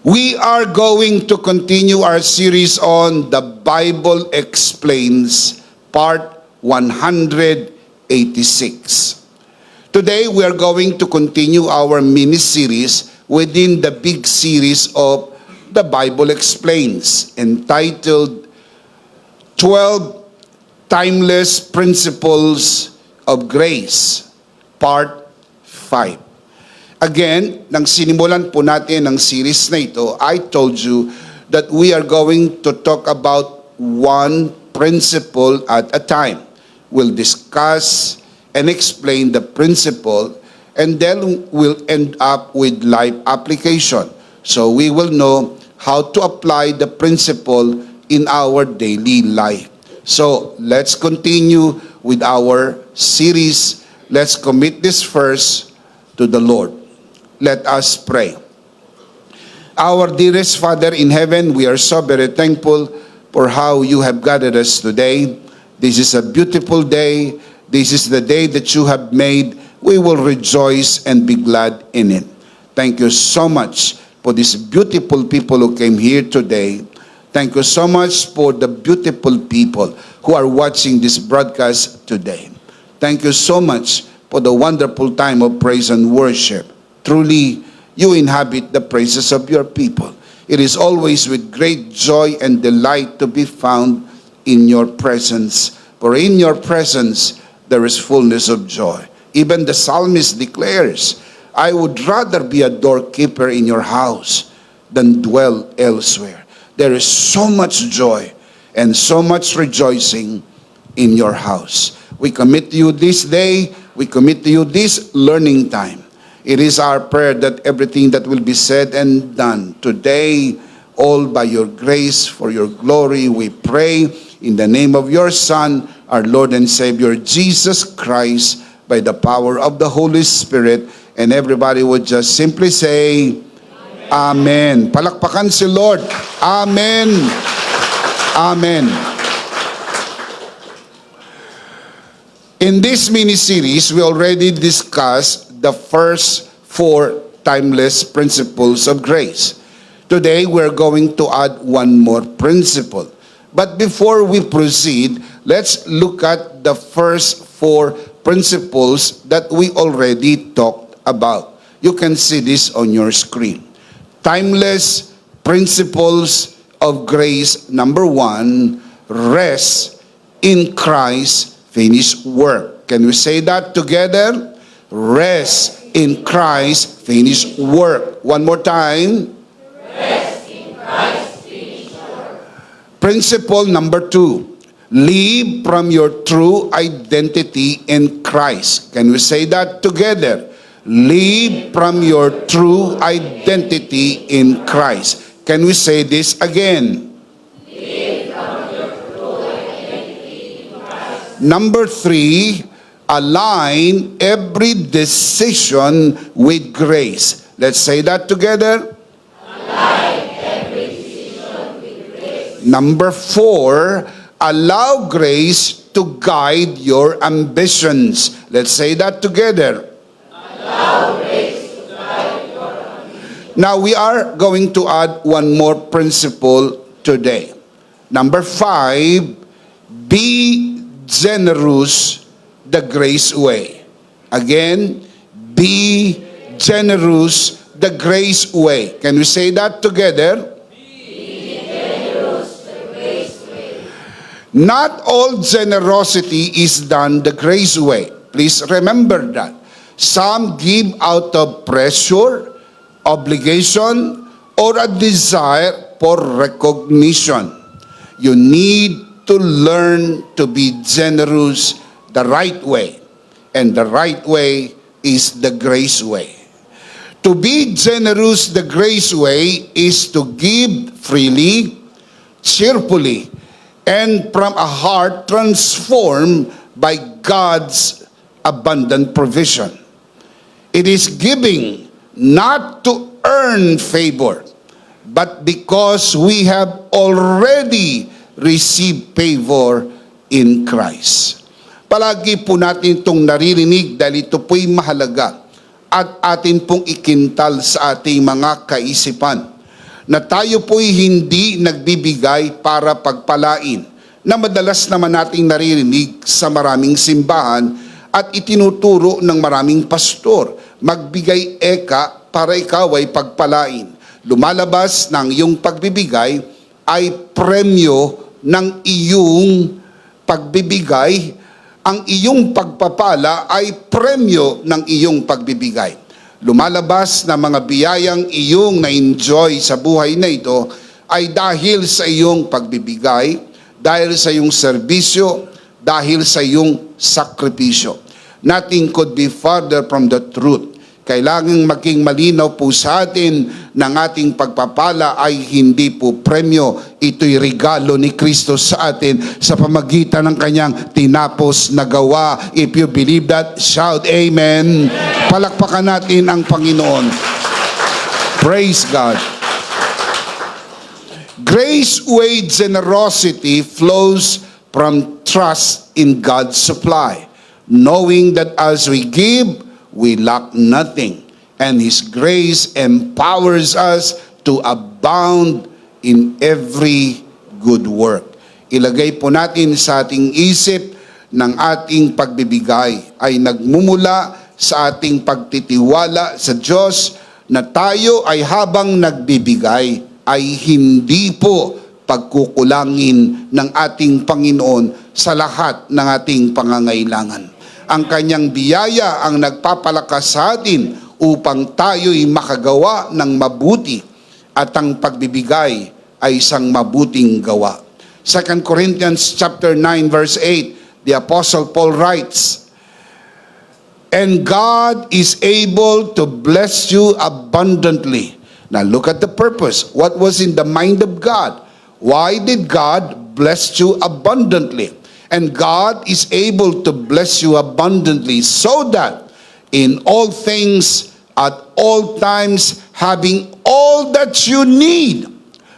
We are going to continue our series on The Bible Explains, Part 186. Today, we are going to continue our mini-series within the big series of The Bible Explains, entitled 12 Timeless Principles of Grace, Part 5. Again, nang sinimulan po natin ang series na ito, I told you that we are going to talk about one principle at a time. We'll discuss and explain the principle, and then we'll end up with life application. So we will know how to apply the principle in our daily life. So let's continue with our series. Let's commit this first to the Lord. Let us pray. Our dearest Father in heaven, we are so very thankful for how you have gathered us today. This is a beautiful day. This is the day that you have made. We will rejoice and be glad in it. Thank you so much for these beautiful people who came here today. Thank you so much for the beautiful people who are watching this broadcast today. Thank you so much for the wonderful time of praise and worship. Truly, you inhabit the praises of your people. It is always with great joy and delight to be found in your presence. For in your presence, there is fullness of joy. Even the psalmist declares, I would rather be a doorkeeper in your house than dwell elsewhere. There is so much joy and so much rejoicing in your house. We commit to you this day. We commit to you this learning time. It is our prayer that everything that will be said and done today, all by your grace, for your glory, we pray in the name of your Son, our Lord and Savior, Jesus Christ, by the power of the Holy Spirit. And everybody would just simply say, Amen. Palakpakan si Lord. Amen. Amen. In this mini-series, we already discussed the first 4 timeless principles of grace. Today, we're going to add one more principle. But before we proceed, let's look at the first 4 principles that we already talked about. You can see this on your screen. Timeless principles of grace. Number 1, rest in Christ's finished work. Can we say that together? Rest in Christ's finished work. One more time. Rest in Christ's finished work. Principle number 2. Live from your true identity in Christ. Can we say that together? Live from your true identity in Christ. Can we say this again? Live from your true identity in Christ. Number 3. Align every decision with grace. Let's say that together. Align every decision with grace. Number 4, allow grace to guide your ambitions. Let's say that together. Allow grace to guide your ambition. Now we are going to add one more principle today. Number 5, be generous the grace way. Again, be generous the grace way. Can we say that together? Be generous the grace way. Not all generosity is done the grace way. Please remember that. Some give out of pressure, obligation, or a desire for recognition. You need to learn to be generous the right way. And the right way is the grace way. To be generous the grace way is to give freely, cheerfully, and from a heart transformed by God's abundant provision. It is giving not to earn favor, but because we have already received favor in Christ. Palagi po natin itong naririnig dahil ito po'y mahalaga at atin pong ikintal sa ating mga kaisipan. na tayo po'y hindi nagbibigay para pagpalain, na madalas naman nating naririnig sa maraming simbahan at itinuturo ng maraming pastor. Magbigay eka para ikaw ay pagpalain. Lumalabas ng iyong pagbibigay ay premyo ng iyong pagbibigay. Ang iyong pagpapala ay premyo ng iyong pagbibigay. Lumalabas na mga biyayang iyong na-enjoy sa buhay na ito ay dahil sa iyong pagbibigay, dahil sa iyong serbisyo, dahil sa iyong sakripisyo. Nothing could be farther from the truth. Kailangang maging malinaw po sa atin ng ating pagpapala ay hindi po premyo. Ito'y regalo ni Kristo sa atin sa pamagitan ng kanyang tinapos na gawa. If you believe that, shout amen. Palakpakan natin ang Panginoon. Praise God. Grace-way generosity flows from trust in God's supply, knowing that as we give, we lack nothing, and His grace empowers us to abound in every good work. Ilagay po natin sa ating isip ng ating pagbibigay ay nagmumula sa ating pagtitiwala sa Diyos na tayo ay habang nagbibigay ay hindi po pagkukulangin ng ating Panginoon sa lahat ng ating pangangailangan. Ang kanyang biyaya ang nagpapalakas sa atin upang tayo'y makagawa ng mabuti at ang pagbibigay ay isang mabuting gawa. 2 Corinthians chapter 9 verse 8, the Apostle Paul writes, "And God is able to bless you abundantly." Now look at the purpose. What was in the mind of God? Why did God bless you abundantly? And God is able to bless you abundantly so that in all things, at all times, having all that you need,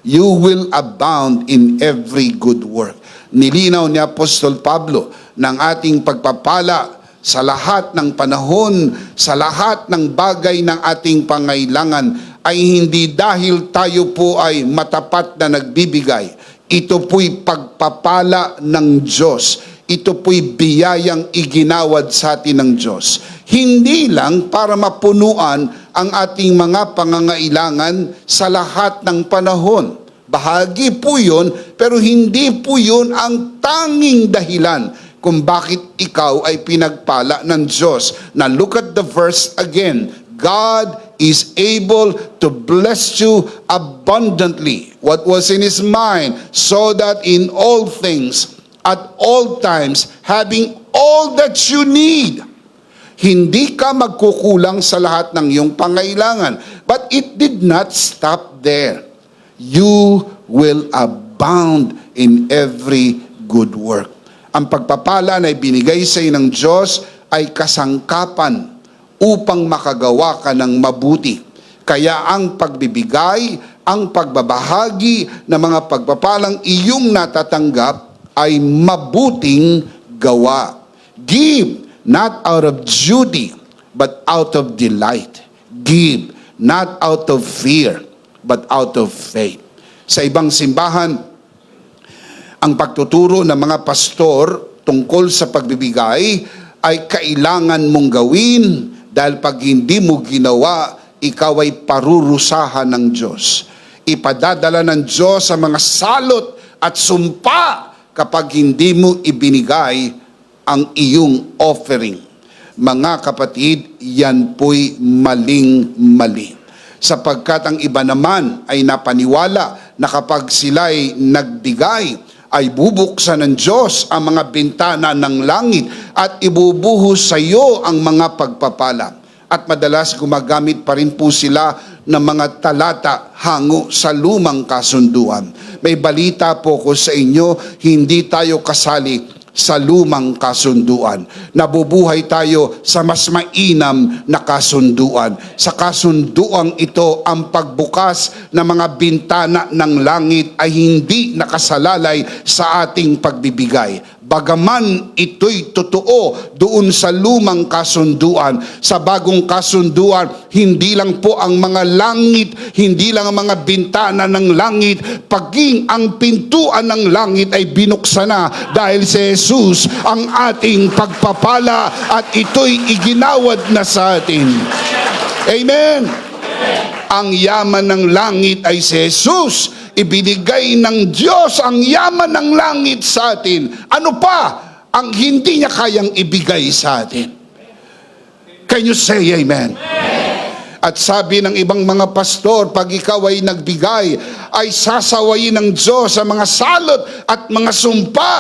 you will abound in every good work. Nilinaw ni Apostol Pablo ng ating pagpapala sa lahat ng panahon, sa lahat ng bagay ng ating pangailangan ay hindi dahil tayo po ay matapat na nagbibigay. Ito po'y pagpapala ng Diyos. Ito po'y biyayang iginawad sa atin ng Diyos. Hindi lang para mapunuan ang ating mga pangangailangan sa lahat ng panahon. Bahagi po yun, pero hindi po yun ang tanging dahilan kung bakit ikaw ay pinagpala ng Diyos. Now look at the verse again. God is able to bless you abundantly. What was in His mind? So that in all things, at all times, having all that you need, hindi ka magkukulang sa lahat ng iyong pangailangan. But it did not stop there. You will abound in every good work. Ang pagpapala na ibinigay sa iyo ng Diyos ay kasangkapan upang makagawa ka ng mabuti. Kaya ang pagbibigay, ang pagbabahagi ng mga pagpapalang iyong natatanggap ay mabuting gawa. Give, not out of duty, but out of delight. Give, not out of fear, but out of faith. Sa ibang simbahan, ang pagtuturo ng mga pastor tungkol sa pagbibigay ay kailangan mong gawin dahil pag hindi mo ginawa, ikaw ay parurusahan ng Diyos. Ipadadala ng Diyos sa mga salot at sumpa kapag hindi mo ibinigay ang iyong offering. Mga kapatid, yan po'y maling-mali. Sapagkat ang iba naman ay napaniwala na kapag sila'y nagbigay, ay bubuksan ng Diyos ang mga bintana ng langit at ibubuhos sa iyo ang mga pagpapala. At madalas gumagamit pa rin po sila ng mga talata hango sa lumang kasunduan. May balita po ko sa inyo, hindi tayo kasali sa lumang kasunduan. Nabubuhay tayo sa mas mainam na kasunduan. Sa kasunduang ito, ang pagbukas ng mga bintana ng langit ay hindi nakasalalay sa ating pagbibigay. Bagaman ito'y totoo doon sa lumang kasunduan, sa bagong kasunduan, hindi lang po ang mga langit, hindi lang ang mga bintana ng langit, paging ang pintuan ng langit ay binuksan na dahil si Jesus ang ating pagpapala at ito'y iginawad na sa atin. Amen. Ang yaman ng langit ay si Jesus. Ibinigay ng Diyos ang yaman ng langit sa atin. Ano pa ang hindi niya kayang ibigay sa atin? Can you say amen? At sabi ng ibang mga pastor, pag ikaw ay nagbigay, ay sasawayin ng Diyos sa mga salot at mga sumpa.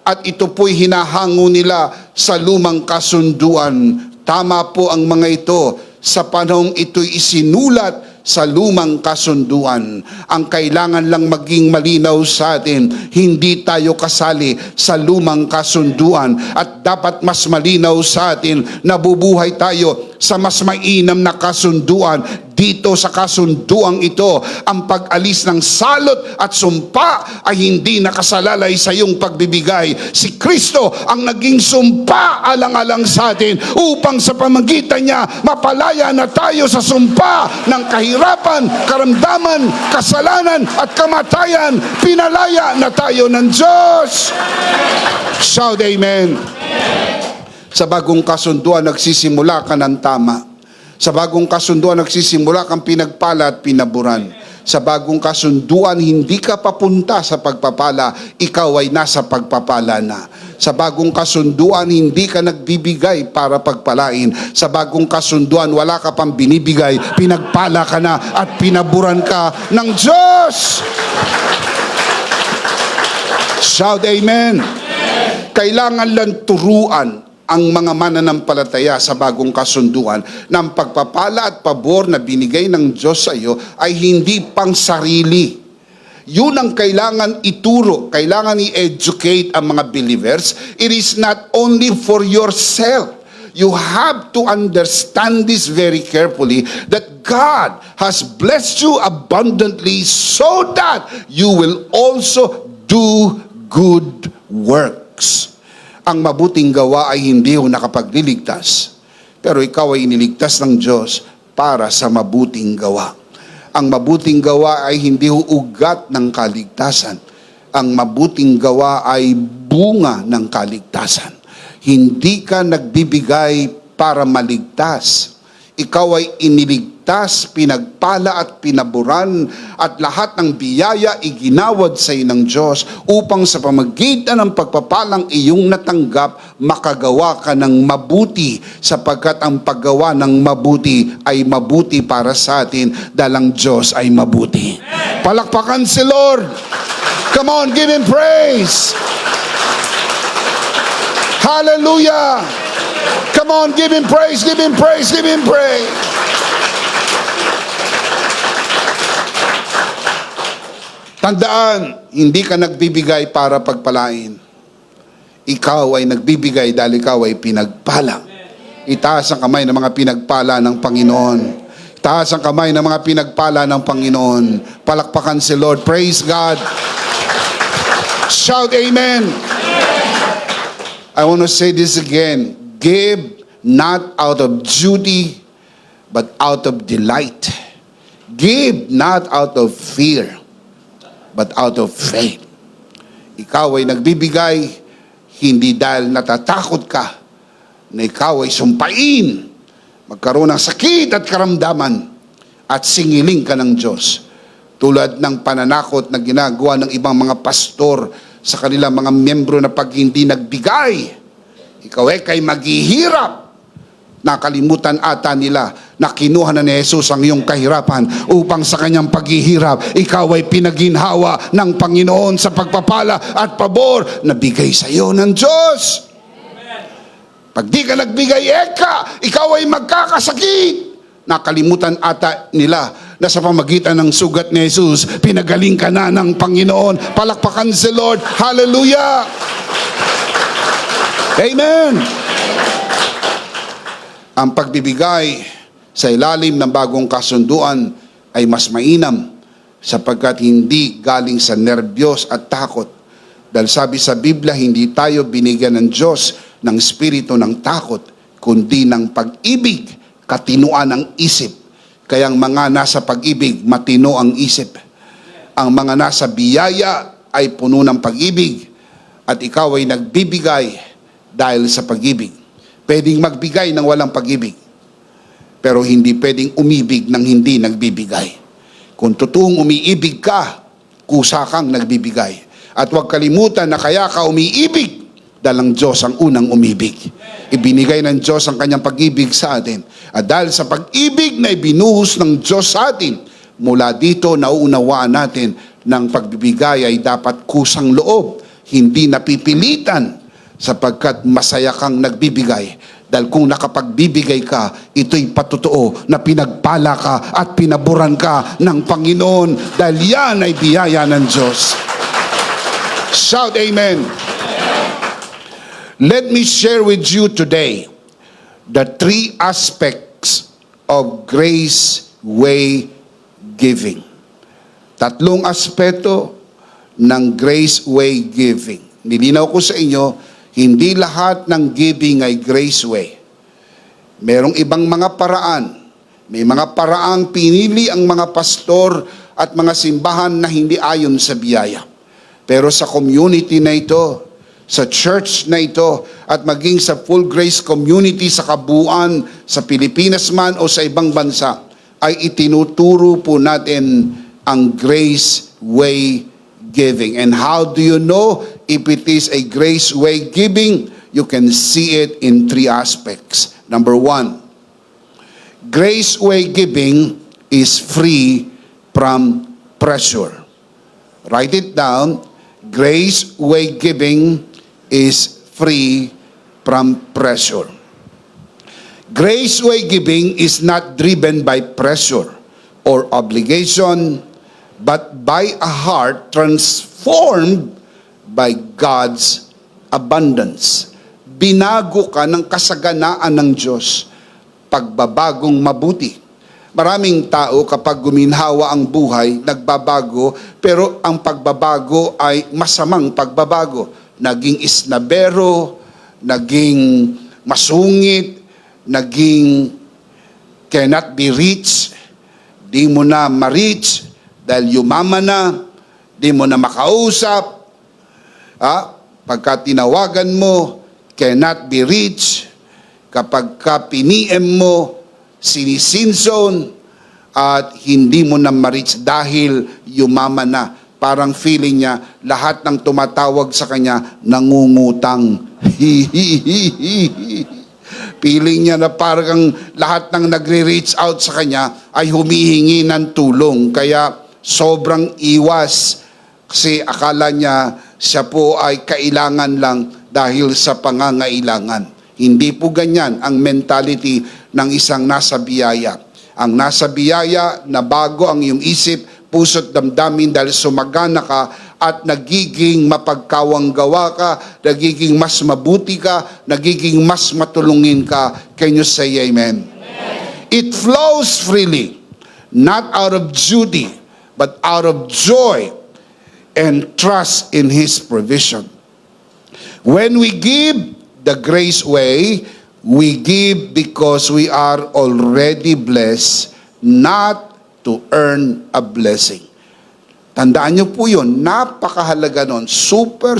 At ito po'y hinahango nila sa lumang kasunduan. Tama po ang mga ito. Sa panahong ito'y isinulat sa lumang kasunduan. Ang kailangan lang maging malinaw sa atin, hindi tayo kasali sa lumang kasunduan. At dapat mas malinaw sa atin, nabubuhay tayo sa mas mainam na kasunduan. Dito sa kasunduang ito, ang pag-alis ng salot at sumpa ay hindi nakasalalay sa iyong pagbibigay. Si Kristo ang naging sumpa alang-alang sa atin upang sa pamagitan niya mapalaya na tayo sa sumpa ng kahirapan, karamdaman, kasalanan at kamatayan. Pinalaya na tayo ng Diyos. Shout amen. Sa bagong kasunduan, nagsisimula ka ng tama. Sa bagong kasunduan, nagsisimula kang pinagpala at pinaburan. Sa bagong kasunduan, hindi ka papunta sa pagpapala, ikaw ay nasa pagpapala na. Sa bagong kasunduan, hindi ka nagbibigay para pagpalain. Sa bagong kasunduan, wala ka pang binibigay, pinagpala ka na at pinaburan ka ng Diyos. Shout amen. Kailangan lang turuan ang mga mananampalataya sa bagong kasunduan ng pagpapala at pabor na binigay ng Diyos sa iyo ay hindi pang sarili. Yun ang kailangan ituro, kailangan i-educate ang mga believers. It is not only for yourself. You have to understand this very carefully, that God has blessed you abundantly so that you will also do good works. Ang mabuting gawa ay hindi ho nakapagliligtas, pero ikaw ay iniligtas ng Diyos para sa mabuting gawa. Ang mabuting gawa ay hindi ho ugat ng kaligtasan. Ang mabuting gawa ay bunga ng kaligtasan. Hindi ka nagbibigay para maligtas. Ikaw ay iniligtas, pinagpala at pinaburan, at lahat ng biyaya iginawad sa iyo ng Diyos upang sa pamagitan ng pagpapalang iyong natanggap, makagawa ka ng mabuti, sapagkat ang paggawa ng mabuti ay mabuti para sa atin dahil ang Diyos ay mabuti. Palakpakan si Lord. Come on, give Him praise. Hallelujah. Come on, give Him praise, give Him praise, give Him praise. Tandaan, hindi ka nagbibigay para pagpalain. Ikaw ay nagbibigay dahil ikaw ay pinagpala. Itaas ang kamay ng mga pinagpala ng Panginoon. Itaas ang kamay ng mga pinagpala ng Panginoon. Palakpakan si Lord. Praise God. Shout amen. I want to say this again. Give not out of duty, but out of delight. Give not out of fear, but out of faith. Ikaw ay nagbibigay, hindi dahil natatakot ka na ikaw ay sumpain, magkaroon ng sakit at karamdaman, at singiling ka ng Diyos. Tulad ng pananakot na ginagawa ng ibang mga pastor sa kanilang mga miyembro na pag hindi nagbigay, ikaw ay kay maghihirap. Nakalimutan ata nila na kinuha na ni Jesus ang iyong kahirapan upang sa kanyang paghihirap, ikaw ay pinaginhawa ng Panginoon sa pagpapala at pabor na bigay sa iyo ng Diyos. Pag di ka nagbigay, ikaw ay magkakasakit. Nakalimutan ata nila na sa pamagitan ng sugat ni Jesus, pinagaling ka na ng Panginoon. Palakpakan si Lord. Hallelujah! Amen! Ang pagbibigay sa ilalim ng bagong kasunduan ay mas mainam sapagkat hindi galing sa nerbiyos at takot, Dahil sabi sa Biblia, hindi tayo binigyan ng Diyos ng espiritu ng takot, kundi ng pag-ibig, katinuan ng isip. Kaya ang mga nasa pag-ibig, matino ang isip. Ang mga nasa biyaya ay puno ng pag-ibig, at ikaw ay nagbibigay dahil sa pag-ibig. Pwedeng magbigay ng walang pag-ibig, pero hindi pwedeng umibig ng hindi nagbibigay. Kung totoong umiibig ka, kusa kang nagbibigay. At huwag kalimutan na kaya ka umiibig dahil ang Diyos ang unang umibig. Ibinigay ng Diyos ang kanyang pag-ibig sa atin. At dahil sa pag-ibig na ibinuhos ng Diyos sa atin, mula dito nauunawaan natin ng pagbibigay ay dapat kusang loob, hindi napipilitan, sapagkat masaya kang nagbibigay. Dahil kung nakapagbibigay ka, ito'y patotoo na pinagpala ka at pinaburan ka ng Panginoon, dahil yan ay biyaya ng Diyos. Shout amen. Let me share with you today the 3 aspects of grace way giving. 3 aspeto ng grace way giving. Nilinaw ko sa inyo, hindi lahat ng giving ay grace way. Merong ibang mga paraan. May mga paraang pinili ang mga pastor at mga simbahan na hindi ayon sa biyaya. Pero sa community na ito, sa church na ito, at maging sa full grace community sa kabuuan, sa Pilipinas man o sa ibang bansa, ay itinuturo po natin ang grace way giving. And how do you know if it is a grace way giving? You can see it in 3 aspects. Number 1, grace way giving is free from pressure. Write it down. Grace way giving is free from pressure. Grace way giving is not driven by pressure or obligation, but by a heart transformed by God's abundance. Binago ka ng kasaganaan ng Diyos, pagbabagong mabuti. Maraming tao kapag guminhawa ang buhay, nagbabago, pero ang pagbabago ay masamang pagbabago. Naging isnabero, naging masungit, naging cannot be reached, di mo na ma-reach dahil yumaman na, di mo na makausap. Pagka tinawagan mo, cannot be reached. Kapag ka piniem mo, sinisinson, at hindi mo na ma-reach dahil yumaman na. Parang feeling niya, lahat ng tumatawag sa kanya, nangungutang. Feeling niya na parang lahat ng nagre-reach out sa kanya ay humihingi ng tulong. Kaya sobrang iwas kasi akala niya siya po ay kailangan lang dahil sa pangangailangan. Hindi po ganyan ang mentality ng isang nasa biyaya. Ang nasa biyaya na bago ang iyong isip, puso't damdamin dahil sumagana ka at nagiging mapagkawanggawa ka, nagiging mas mabuti ka, nagiging mas matulungin ka. Can you say amen? Amen. It flows freely, not out of duty, but out of joy and trust in His provision. When we give the grace way, we give because we are already blessed, not to earn a blessing. Tandaan niyo po yun, napakahalaga nun. Super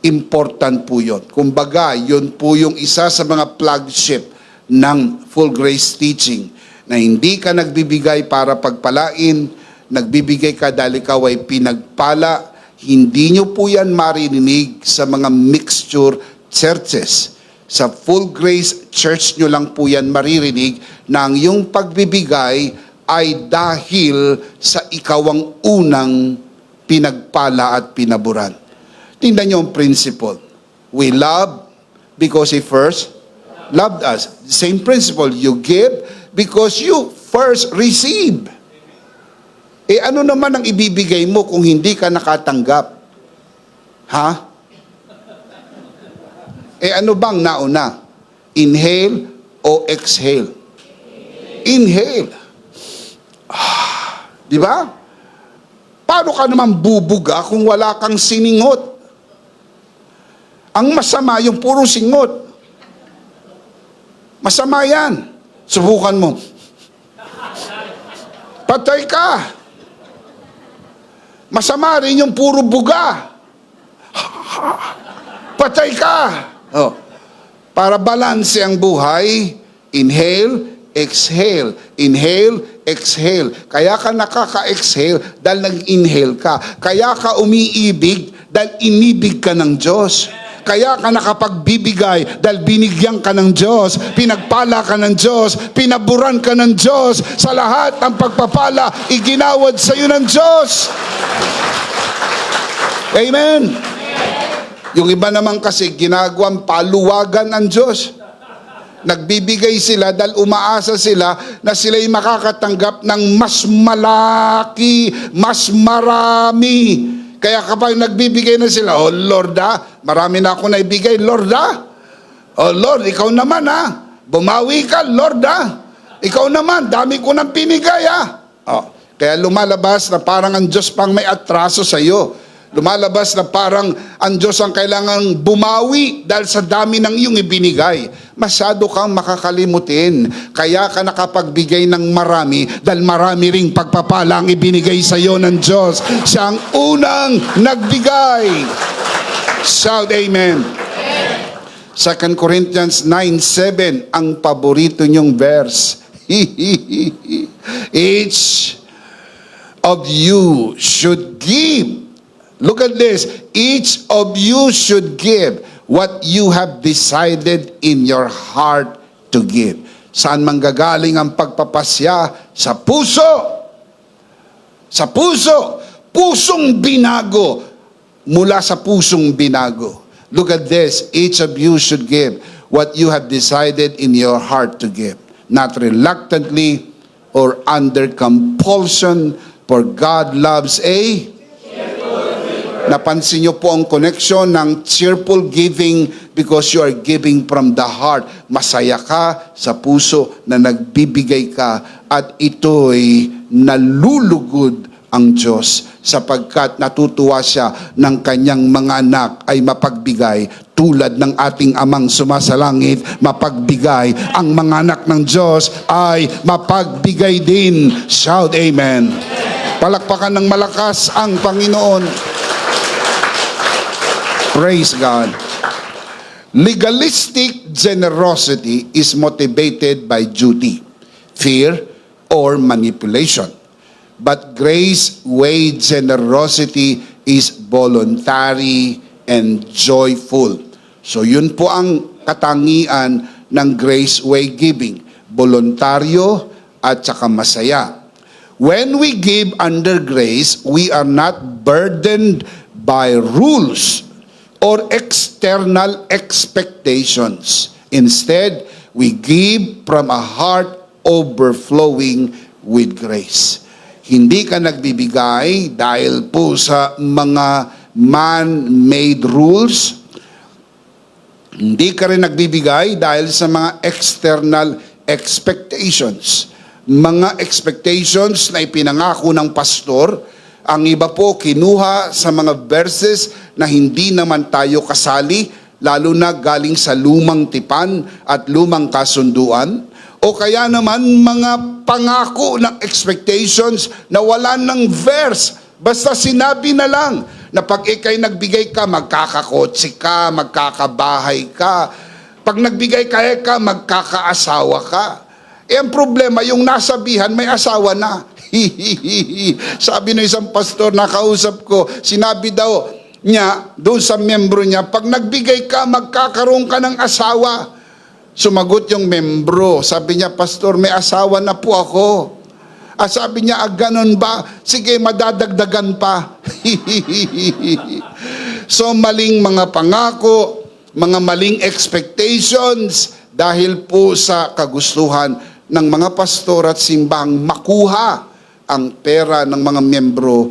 important po yun. Kumbaga, yun po yung isa sa mga flagship ng full grace teaching, na hindi ka nagbibigay para pagpalain, nagbibigay ka dahil ikaw ay pinagpala. Hindi nyo po yan marinig sa mga mixture churches. Sa full grace church nyo lang po yan maririnig na ang iyong pagbibigay ay dahil sa ikaw ang unang pinagpala at pinaburan. Tingnan nyo ang principle. We love because He first loved us. Same principle. You give because you first receive. Ano naman ang ibibigay mo kung hindi ka nakatanggap? Ha? Ano bang nauna? Inhale o exhale? Inhale. Di ba? Paano ka naman bubuga kung wala kang siningot? Ang masama, yung puro singot. Masama yan. Subukan mo. Patay ka. Masama rin yung puro buga. Patay ka. Oh. Para balanse ang buhay, inhale, exhale. Inhale, exhale. Kaya ka nakaka-exhale dahil nag-inhale ka. Kaya ka umiibig dahil inibig ka ng Diyos. Kaya ka nakapagbibigay dahil binigyan ka ng Diyos, pinagpala ka ng Diyos, pinaburan ka ng Diyos. Sa lahat ng pagpapala, iginawad sa iyo ng Diyos. Amen. Yung iba naman kasi ginagawang paluwagan ng Diyos. Nagbibigay sila dahil umaasa sila na sila'y makakatanggap ng mas malaki, mas marami. Kaya kapag nagbibigay na sila, oh Lord marami na ako naibigay, Lord oh Lord, ikaw naman bumawi ka, Lord ikaw naman, dami ko nang pinigay Oh, kaya lumalabas na parang ang Diyos pang may atraso sa iyo. Lumalabas na parang ang Diyos ang kailangang bumawi dahil sa dami ng iyong ibinigay. Masyado kang makakalimutin. Kaya ka nakapagbigay ng marami dahil marami ring pagpapala ang ibinigay sa iyo ng Diyos. Siya ang unang nagbigay. Shout amen. 2 Corinthians 9:7 ang paborito niyong verse. Each of you should give. Look at this. Each of you should give what you have decided in your heart to give. Saan manggagaling ang pagpapasya? Sa puso. Sa puso. Pusong binago. Mula sa pusong binago. Look at this. Each of you should give what you have decided in your heart to give. Not reluctantly or under compulsion, for God loves a... Napansin niyo po ang connection ng cheerful giving because you are giving from the heart. Masaya ka sa puso na nagbibigay ka at ito'y nalulugod ang Diyos sapagkat natutuwa siya ng kanyang mga anak ay mapagbigay tulad ng ating amang sumasalangit, mapagbigay. Ang mga anak ng Diyos ay mapagbigay din. Shout amen. Palakpakan ng malakas ang Panginoon. Praise God. Legalistic generosity is motivated by duty, fear, or manipulation. But grace-way generosity is voluntary and joyful. So yun po ang katangian ng grace-way giving. Voluntaryo at saka masaya. When we give under grace, we are not burdened by rules or external expectations. Instead, we give from a heart overflowing with grace. Hindi ka nagbibigay dahil po sa mga man-made rules. Hindi ka rin nagbibigay dahil sa mga external expectations. Mga expectations na ipinangako ng pastor. Ang iba po kinuha sa mga verses na hindi naman tayo kasali, lalo na galing sa lumang tipan at lumang kasunduan. O kaya naman mga pangako ng expectations na wala ng verse. Basta sinabi na lang na pag ikay nagbigay ka, magkakakotse ka, magkakabahay ka. Pag nagbigay ka, magkakaasawa ka. Eh ang problema, yung nasabihan may asawa na. Sabi ng isang pastor na kausap ko, sinabi daw niya, doon sa membro niya, pag nagbigay ka, magkakaroon ka ng asawa. Sumagot yung membro, sabi niya, pastor, may asawa na po ako. Sabi niya, ganon ba? Sige, madadagdagan pa. So, maling mga pangako, mga maling expectations, dahil po sa kagustuhan ng mga pastor at simbang makuha ang pera ng mga miyembro,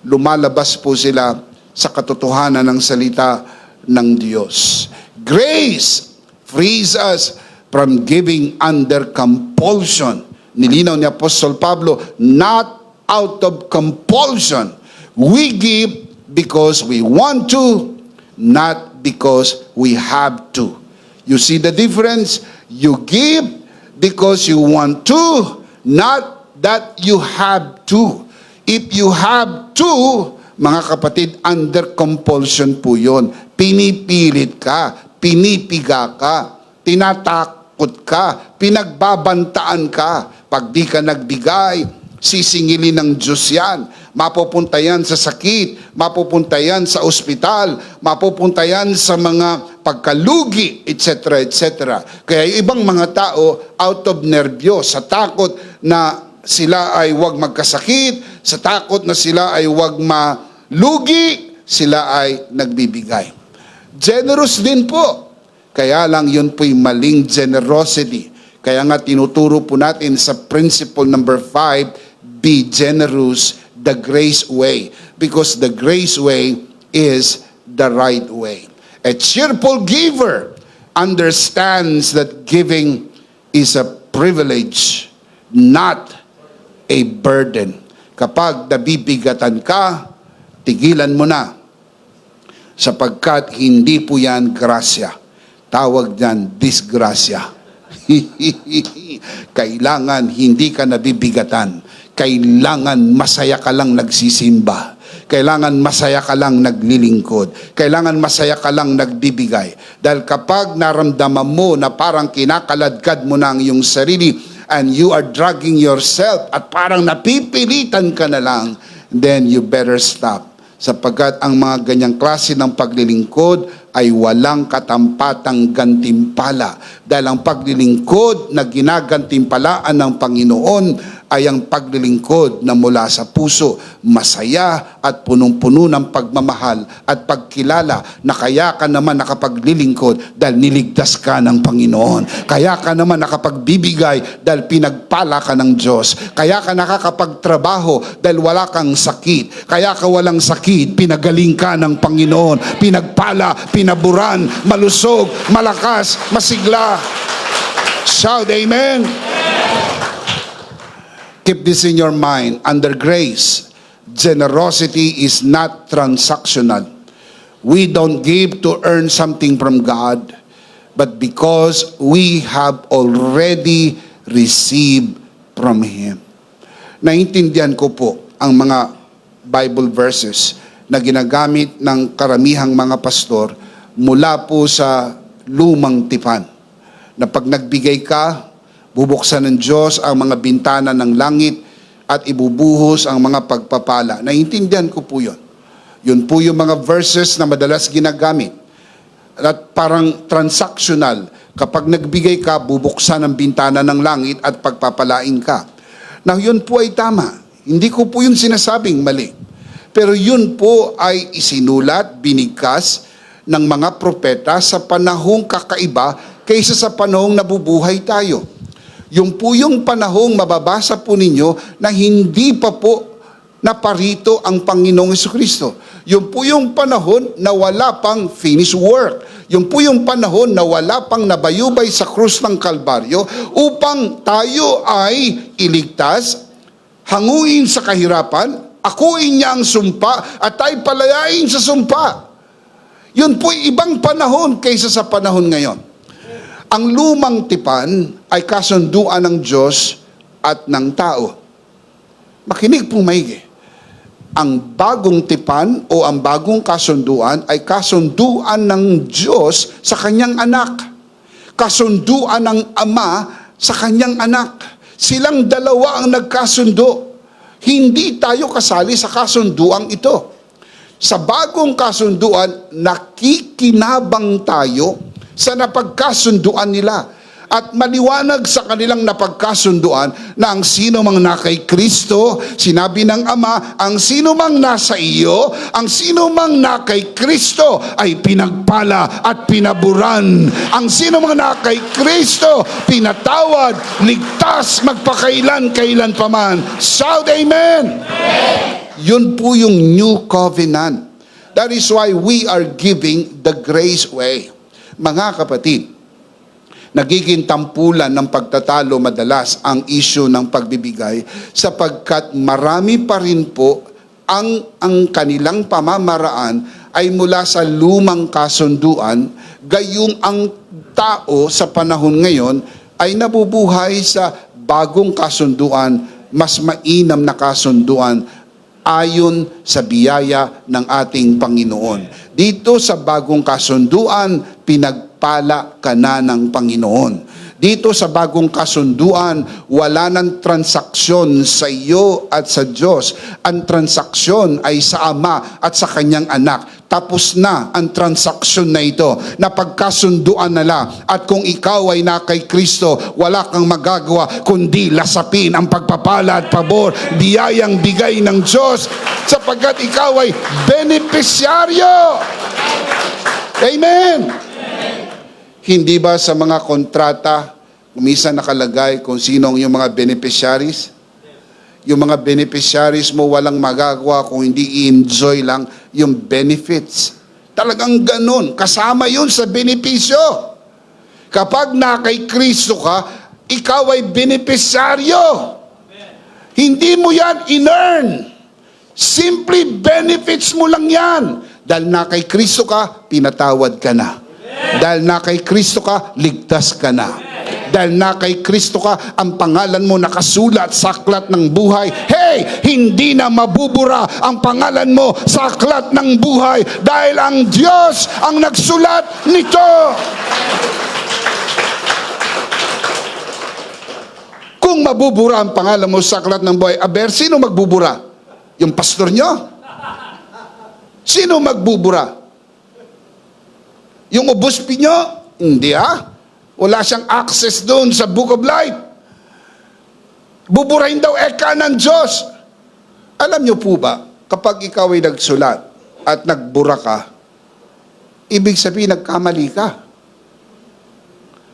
lumalabas po sila sa katotohanan ng salita ng Diyos. Grace frees us from giving under compulsion. Nilinaw ni Apostol Pablo, not out of compulsion. We give because we want to, not because we have to. You see the difference? You give because you want to, not that you have to. If you have to, mga kapatid, under compulsion po yun. Pinipilit ka, pinipiga ka, tinatakot ka, pinagbabantaan ka. Pag di ka nagbigay, sisingilin ng Diyos yan. Mapupunta yan sa sakit, mapupunta yan sa ospital, mapupunta yan sa mga pagkalugi, etc., etc. Kaya yung ibang mga tao, out of nervyos, sa takot na sila ay huwag magkasakit, sa takot na sila ay huwag malugi, sila ay nagbibigay. Generous din po. Kaya lang yun po'y maling generosity. Kaya nga tinuturo po natin sa principle number 5, be generous the grace way. Because the grace way is the right way. A cheerful giver understands that giving is a privilege, not a burden. Kapag nabibigatan ka, tigilan mo na. Sapagkat hindi po yan grasya. Tawag diyan disgrasya. Kailangan hindi ka nabibigatan. Kailangan masaya ka lang nagsisimba. Kailangan masaya ka lang naglilingkod. Kailangan masaya ka lang nagbibigay. Dahil kapag naramdaman mo na parang kinakaladkad mo na ang iyong sarili and you are dragging yourself at parang napipilitan ka na lang, then you better stop. Sapagkat ang mga ganyang klase ng paglilingkod ay walang katampatang gantimpala. Dahil ang paglilingkod na ginagantimpalaan ng Panginoon ay ang paglilingkod na mula sa puso, masaya at punong-puno ng pagmamahal at pagkilala na kaya ka naman nakapaglilingkod dahil niligtas ka ng Panginoon. Kaya ka naman nakapagbibigay dahil pinagpala ka ng Diyos. Kaya ka nakakapagtrabaho dahil wala kang sakit. Kaya ka walang sakit, pinagaling ka ng Panginoon. Pinagpala, pinaburan, malusog, malakas, masigla. Shout amen. Keep this in your mind. Under grace, generosity is not transactional. We don't give to earn something from God, but because we have already received from Him. Naintindihan ko po ang mga Bible verses na ginagamit ng karamihang mga pastor mula po sa lumang tipan. Na pag nagbigay ka, bubuksan ng Diyos ang mga bintana ng langit at ibubuhos ang mga pagpapala. Naiintindihan ko po yun. Yun po yung mga verses na madalas ginagamit. At parang transactional. Kapag nagbigay ka, bubuksan ang bintana ng langit at pagpapalain ka. Now, yun po ay tama. Hindi ko po yun sinasabing mali. Pero yun po ay isinulat, binigkas ng mga propeta sa panahong kakaiba kaysa sa panahong nabubuhay tayo. Yung po yung panahong mababasa po ninyo na hindi pa po naparito ang Panginoong Jesucristo. Yung po yung panahon na wala pang finished work. Yung po yung panahon na wala pang nabayubay sa krus ng Kalbaryo upang tayo ay iligtas, hanguin sa kahirapan, akuin niya ang sumpa at tayo palayain sa sumpa. Yun po ibang panahon kaysa sa panahon ngayon. Ang lumang tipan ay kasunduan ng Diyos at ng tao. Makinig pong maigi. Ang bagong tipan o ang bagong kasunduan ay kasunduan ng Diyos sa kanyang anak. Kasunduan ng Ama sa kanyang anak. Silang dalawa ang nagkasundo. Hindi tayo kasali sa kasunduang ito. Sa bagong kasunduan, nakikinabang tayo sa napagkasunduan nila. At maliwanag sa kanilang napagkasunduan na ang sino mang na kay Kristo, sinabi ng Ama, ang sino mang nasa iyo, ang sino mang na kay Kristo ay pinagpala at pinaburan. Ang sino mang na kay Kristo, pinatawad, ligtas, magpakailan-kailan paman. Shout amen! Yun po yung new covenant. That is why we are giving the grace way. Mga kapatid, nagiging tampulan ng pagtatalo madalas ang issue ng pagbibigay sapagkat marami pa rin po ang kanilang pamamaraan ay mula sa lumang kasunduan, gayong ang tao sa panahon ngayon ay nabubuhay sa bagong kasunduan, mas mainam na kasunduan ayon sa biyaya ng ating Panginoon. Dito sa bagong kasunduan, pinagpala ka na ng Panginoon. Dito sa bagong kasunduan, wala ng transaksyon sa iyo at sa Diyos. Ang transaksyon ay sa Ama at sa Kanyang Anak. Tapos na ang transaksyon na ito. Napagkasunduan na lang. At kung ikaw ay na kay Kristo, wala kang magagawa kundi lasapin ang pagpapala at pabor, biyayang bigay ng Diyos, sapagkat ikaw ay benepisyaryo. Amen. Hindi ba sa mga kontrata, minsan nakalagay kung sino ang yung mga beneficiaries? Yung mga beneficiaries mo walang magagawa kung hindi i-enjoy lang yung benefits. Talagang ganun. Kasama yun sa benepisyo. Kapag na kay Kristo ka, ikaw ay beneficiaryo. Hindi mo yan in-earn. Simply benefits mo lang yan. Dahil na kay Kristo ka, pinatawad ka na. Dahil na kay Kristo ka, ligtas ka na. Dahil na kay Kristo ka, ang pangalan mo nakasulat sa aklat ng buhay. Hey, hindi na mabubura ang pangalan mo sa aklat ng buhay dahil ang Diyos ang nagsulat nito. Kung mabubura ang pangalan mo sa aklat ng buhay, aber, sino magbubura? Yung pastor nyo? Sino magbubura? Yung obuspi nyo? Hindi Wala siyang access doon sa Book of Life. Buburahin daw eka ng Diyos. Alam nyo po ba, kapag ikaw ay nagsulat at nagbura ka, ibig sabihin nagkamali ka.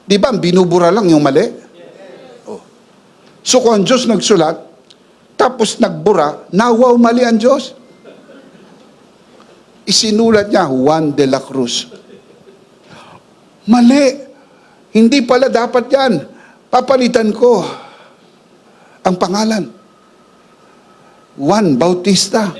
Di ba, binubura lang yung mali? So kung ang Diyos nagsulat, tapos nagbura, nawaw mali ang Diyos. Isinulat niya, Juan de la Cruz. Mali. Hindi pala dapat yan. Papalitan ko ang pangalan. Juan Bautista.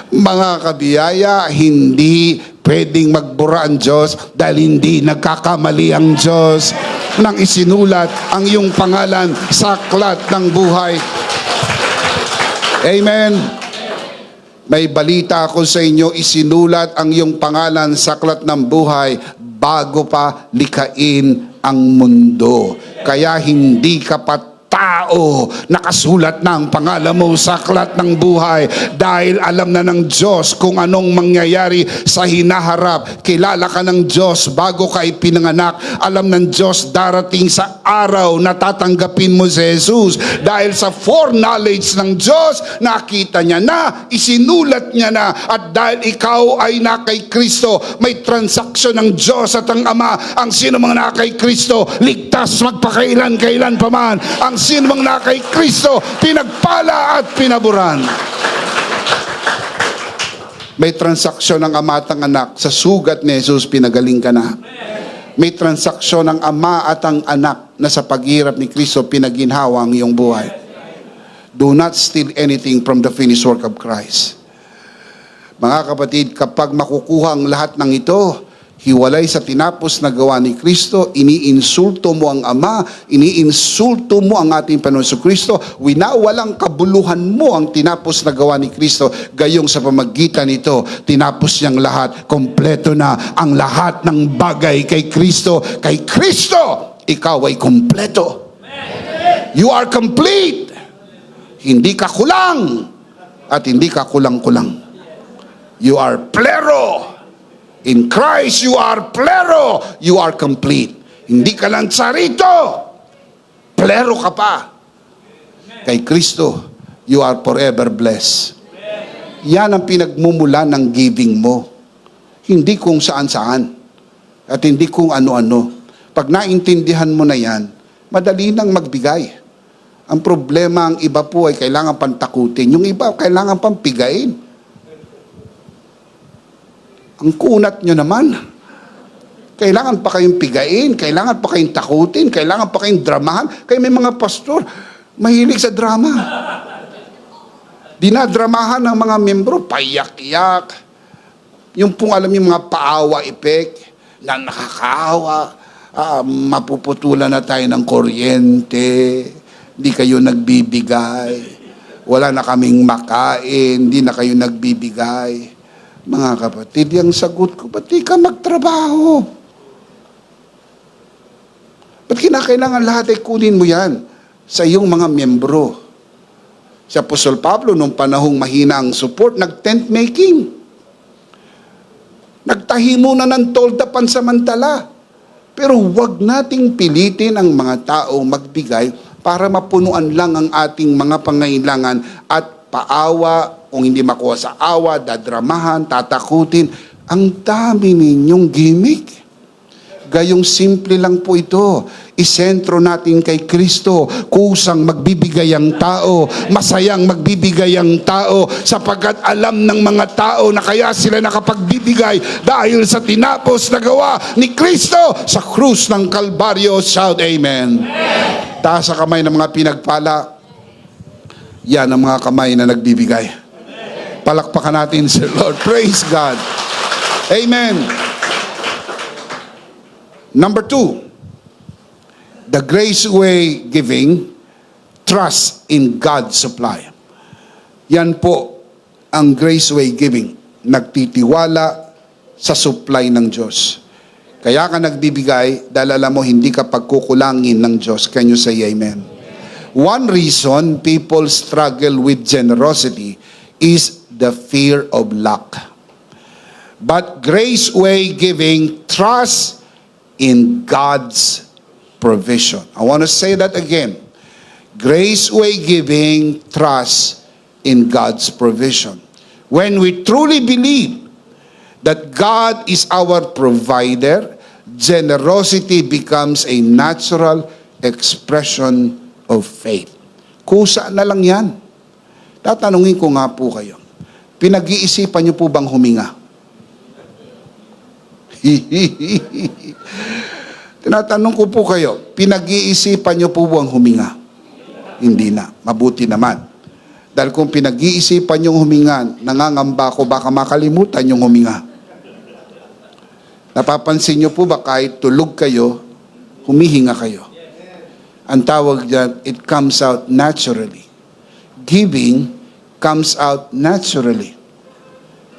Mga kabiyaya, hindi pwedeng magbura ang Diyos dahil hindi nagkakamali ang Diyos nang isinulat ang iyong pangalan sa aklat ng buhay. Amen. May balita ako sa inyo, isinulat ang iyong pangalan sa aklat ng buhay bago pa likain ang mundo. Kaya hindi ka pa tao, nakasulat na ang pangalan mo sa aklat ng buhay dahil alam na ng Diyos kung anong mangyayari sa hinaharap. Kilala ka ng Diyos bago ka ipinanganak. Alam ng Diyos darating sa araw na tatanggapin mo si Jesus. Dahil sa foreknowledge ng Diyos, nakita niya na, isinulat niya na, at dahil ikaw ay na kay Kristo, may transaksyon ng Diyos at ang Ama. Ang sino mang na kay Kristo, ligtas magpakailan-kailan pa man. Ang sino mang na kay Kristo, pinagpala at pinaburan. May transaksyon ng Ama at ang Anak. Sa sugat ni Jesus, pinagaling ka na. May transaksyon ng Ama at ang Anak na sa paghirap ni Kristo, pinaginhawa ang iyong buhay. Do not steal anything from the finished work of Christ. Mga kapatid, kapag makukuha ang lahat ng ito, hiwalay sa tinapos na gawa ni Kristo, iniinsulto mo ang Ama, iniinsulto mo ang ating Panginoon Kristo, winawalang kabuluhan mo ang tinapos na gawa ni Kristo, gayong sa pamagitan nito, tinapos niyang lahat, kompleto na ang lahat ng bagay kay Kristo. Kay Kristo, ikaw ay kompleto. You are complete. Hindi ka kulang at hindi ka kulang-kulang. You are plero. In Christ, you are plero. You are complete. Hindi ka lang sarito. Plero ka pa. Kay Kristo, you are forever blessed. Yan ang pinagmumula ng giving mo. Hindi kung saan-saan. At hindi kung ano-ano. Pag naintindihan mo na yan, madali nang magbigay. Ang problema, ang iba po ay kailangan pantakutin. Yung iba, kailangan pampigain. Ang kunat nyo naman. Kailangan pa kayong pigain, kailangan pa kayong takutin, kailangan pa kayong dramahan. Kaya may mga pastor, Mahilig sa drama. Dinadramahan ng mga membro, payak-yak. Yung pong alam yung mga paawa effect na nakakaawa. Mapuputulan na tayo ng kuryente. Hindi kayo nagbibigay. Wala na kaming makain. Hindi na kayo nagbibigay. Mga kapatid, yung sagot ko, ba't di ka magtrabaho? Ba't kinakailangan lahat ay kunin mo yan sa iyong mga miyembro? Si Apostol Pablo, nung panahong mahina ang support, nag-tent making. Nagtahi muna ng tolda pansamantala. Pero huwag nating pilitin ang mga tao magbigay para mapunuan lang ang ating mga pangailangan at paawa, kung hindi makuha sa awa, dadramahan, tatakutin. Ang dami ninyong gimmick. Gayong simple lang po ito. Isentro natin kay Kristo. Kusang magbibigay ang tao. Masayang magbibigay ang tao. Sapagkat alam ng mga tao na kaya sila nakapagbibigay dahil sa tinapos na gawa ni Kristo sa krus ng Kalbaryo. Shout Amen. Amen. Taas sa kamay ng mga pinagpala. Yan ang mga kamay na nagbibigay. Palakpakan natin si Lord. Praise God. Amen. Number 2, the grace way giving, trust in God's supply. Yan po ang grace way giving. Nagtitiwala sa supply ng Diyos. Kaya ka nagbibigay dahil alam mo hindi ka pagkukulangin ng Diyos. Can you say amen? One reason people struggle with generosity is the fear of lack. But grace way giving trust in God's provision. I want to say that again. Grace way giving trust in God's provision. When we truly believe that God is our provider, generosity becomes a natural expression of faith. Kusa na lang yan. Tatanungin ko nga po kayo, pinag-iisipan niyo po bang huminga? Tinatanong ko po kayo, pinag-iisipan niyo po bang huminga? Hindi na. Mabuti naman. Dahil kung pinag-iisipan niyong huminga, nangangamba ko baka makalimutan yung huminga. Napapansin niyo po ba kahit tulog kayo, humihinga kayo? Ang tawag dyan, it comes out naturally. Giving comes out naturally.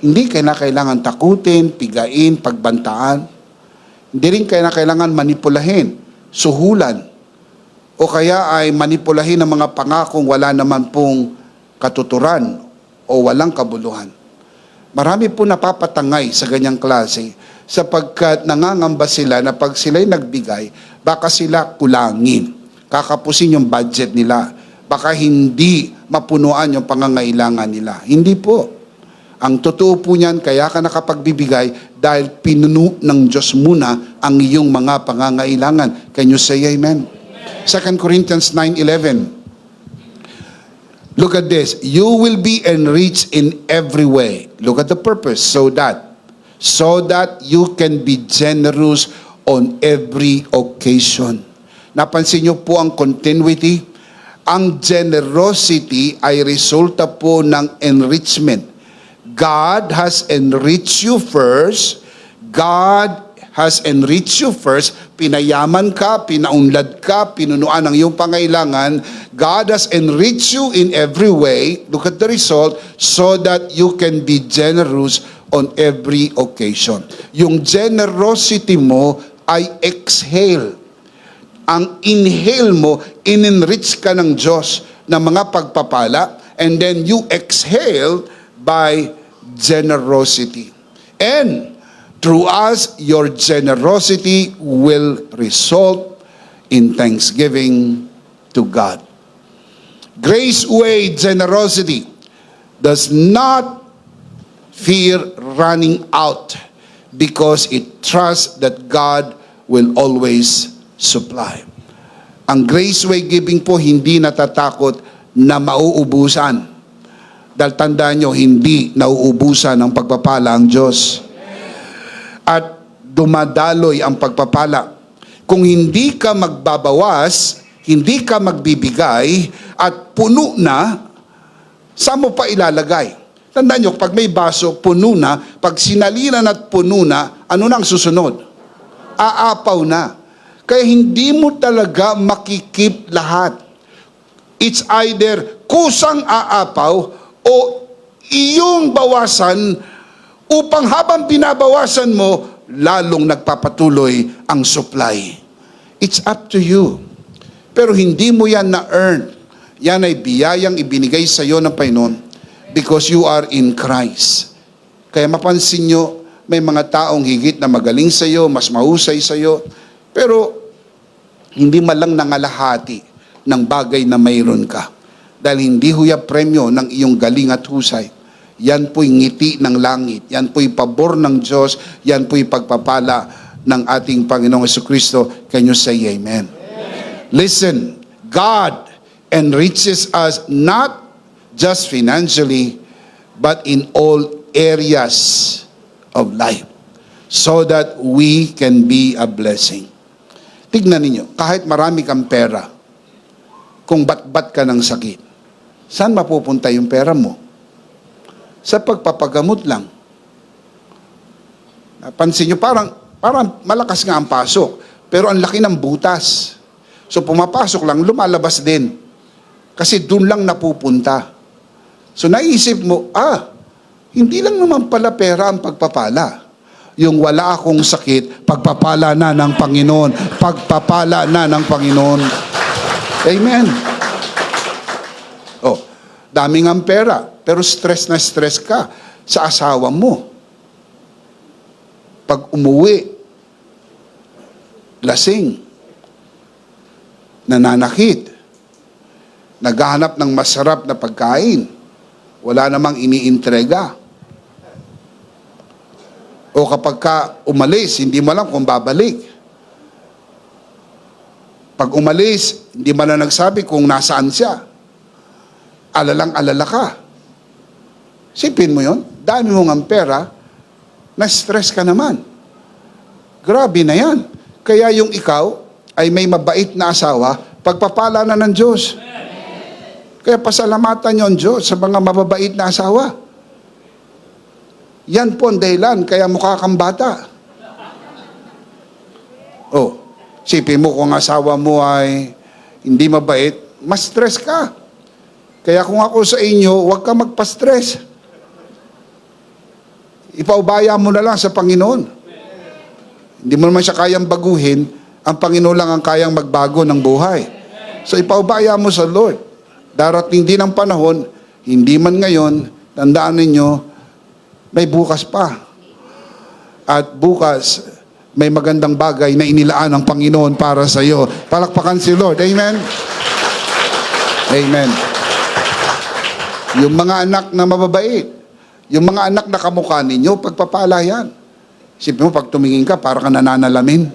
Hindi kailangan takutin, pigain, pagbantaan. Hindi rin kailangan manipulahin, suhulan, o kaya ay manipulahin ang mga pangakong wala naman pong katuturan o walang kabuluhan. Marami po napapatangay sa ganyang klase sapagkat nangangamba sila na pag sila'y nagbigay, baka sila kulangin, kakapusin yung budget nila, baka hindi mapunuan yung pangangailangan nila. Hindi po. Ang totoo po niyan, kaya ka nakapagbibigay dahil pinuno ng Diyos muna ang iyong mga pangangailangan. Can you say amen? 2 Corinthians 9:11. Look at this. You will be enriched in every way. Look at the purpose. So that you can be generous on every occasion. Napansin niyo po ang continuity? Ang generosity ay resulta po ng enrichment. God has enriched you first. God has enriched you first. Pinayaman ka, pinaunlad ka, pinunuan ang iyong pangailangan. God has enriched you in every way. Look at the result, so that you can be generous on every occasion. Yung generosity mo ay exhale. Ang inhale mo, in-enrich ka ng Diyos ng mga pagpapala, and then you exhale by generosity. And through us, your generosity will result in thanksgiving to God. Grace way generosity does not fear running out because it trusts that God will always supply. Ang grace way giving po hindi natatakot na mauubusan. Dahil tandaan nyo, hindi nauubusan ang pagpapala ang Diyos. At dumadaloy ang pagpapala. Kung hindi ka magbabawas, hindi ka magbibigay, at puno na, saan mo pa ilalagay? Tandaan nyo, pag may baso, puno na, pag sinalinan at puno na, ano nang susunod? Aapaw na. Kaya hindi mo talaga makikip lahat. It's either kusang aapaw o iyong bawasan upang habang binabawasan mo, lalong nagpapatuloy ang supply. It's up to you. Pero hindi mo yan na-earn. Yan ay biyayang ibinigay sa iyo ng Panginoon because you are in Christ. Kaya mapansin nyo, may mga taong higit na magaling sa iyo, mas mahusay sa iyo, pero hindi man lang nangalahati ng bagay na mayroon ka. Dahil hindi huya premyo ng iyong galing at husay. Yan po'y ngiti ng langit. Yan po'y pabor ng Diyos. Yan po'y pagpapala ng ating Panginoong Jesucristo. Can you say amen? Listen, God enriches us not just financially, but in all areas of life so that we can be a blessing. Tignan ninyo, kahit marami kang pera, kung bat-bat ka ng sakit, saan mapupunta yung pera mo? Sa pagpapagamot lang. Napansin nyo, parang malakas nga ang pasok, pero ang laki ng butas. So pumapasok lang, lumalabas din. Kasi doon lang napupunta. So naisip mo, hindi lang naman pala pera ang pagpapala. Yung wala akong sakit, pagpapala na ng Panginoon. Pagpapala na ng Panginoon. Amen. Oh, daming ang pera, pero stress na stress ka sa asawa mo. Pag umuwi, lasing, nananakit, naghahanap ng masarap na pagkain, wala namang iniintrega. O kapag ka umalis, hindi mo alam kung babalik. Pag umalis, hindi mo na nagsabi kung nasaan siya. Alalang-alala ka. Sipin mo yon, dami mong ang pera, na-stress ka naman. Grabe na yan. Kaya yung ikaw ay may mabait na asawa, pagpapala na ng Diyos. Kaya pasalamatan niyo ang Diyos sa mga mababait na asawa. Yan po ang dahilan, kaya mukha kang bata. Oh, sipin mo kung asawa mo ay hindi mabait, mas stress ka. Kaya kung ako sa inyo, huwag ka magpa-stress. Ipaubaya mo na lang sa Panginoon. Hindi mo naman siya kayang baguhin, ang Panginoon lang ang kayang magbago ng buhay. So ipaubaya mo sa Lord. Darating din ang panahon, hindi man ngayon, tandaan ninyo, may bukas pa. At bukas, may magandang bagay na inilaan ng Panginoon para sa iyo. Palakpakan si Lord. Amen? Amen. Yung mga anak na mababait, yung mga anak na kamukha ninyo, pagpapala yan. Isipin mo, pag tumingin ka, para ka nananalamin.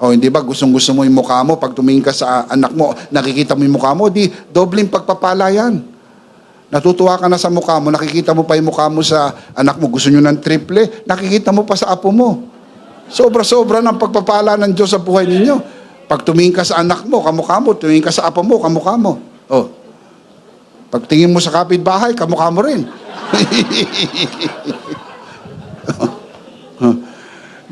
O hindi ba, gustong-gusto mo yung mukha mo, pag tumingin ka sa anak mo, nakikita mo yung mukha mo, di, dobling pagpapala yan. Natutuwa ka na sa mukha mo, nakikita mo pa yung mukha mo sa anak mo, gusto nyo ng triple, nakikita mo pa sa apo mo. Sobra-sobra ng pagpapala ng Diyos sa buhay ninyo. Pag tumingin ka sa anak mo, kamukha mo, tumingin ka sa apo mo, kamukha mo. O, pag tingin mo sa kapitbahay, kamukha mo rin.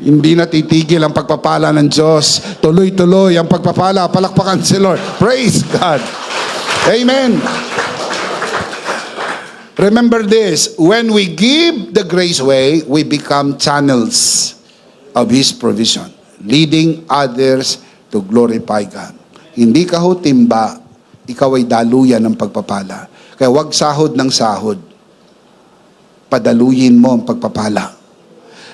Hindi na titigil ang pagpapala ng Diyos. Tuloy-tuloy ang pagpapala. Palakpakan si Lord. Praise God. Amen. Remember this, when we give the grace way, we become channels of His provision, leading others to glorify God. Hindi ka ho timba, ikaw ay daluyan ng pagpapala. Kaya wag sahod ng sahod. Padaluyin mo ang pagpapala.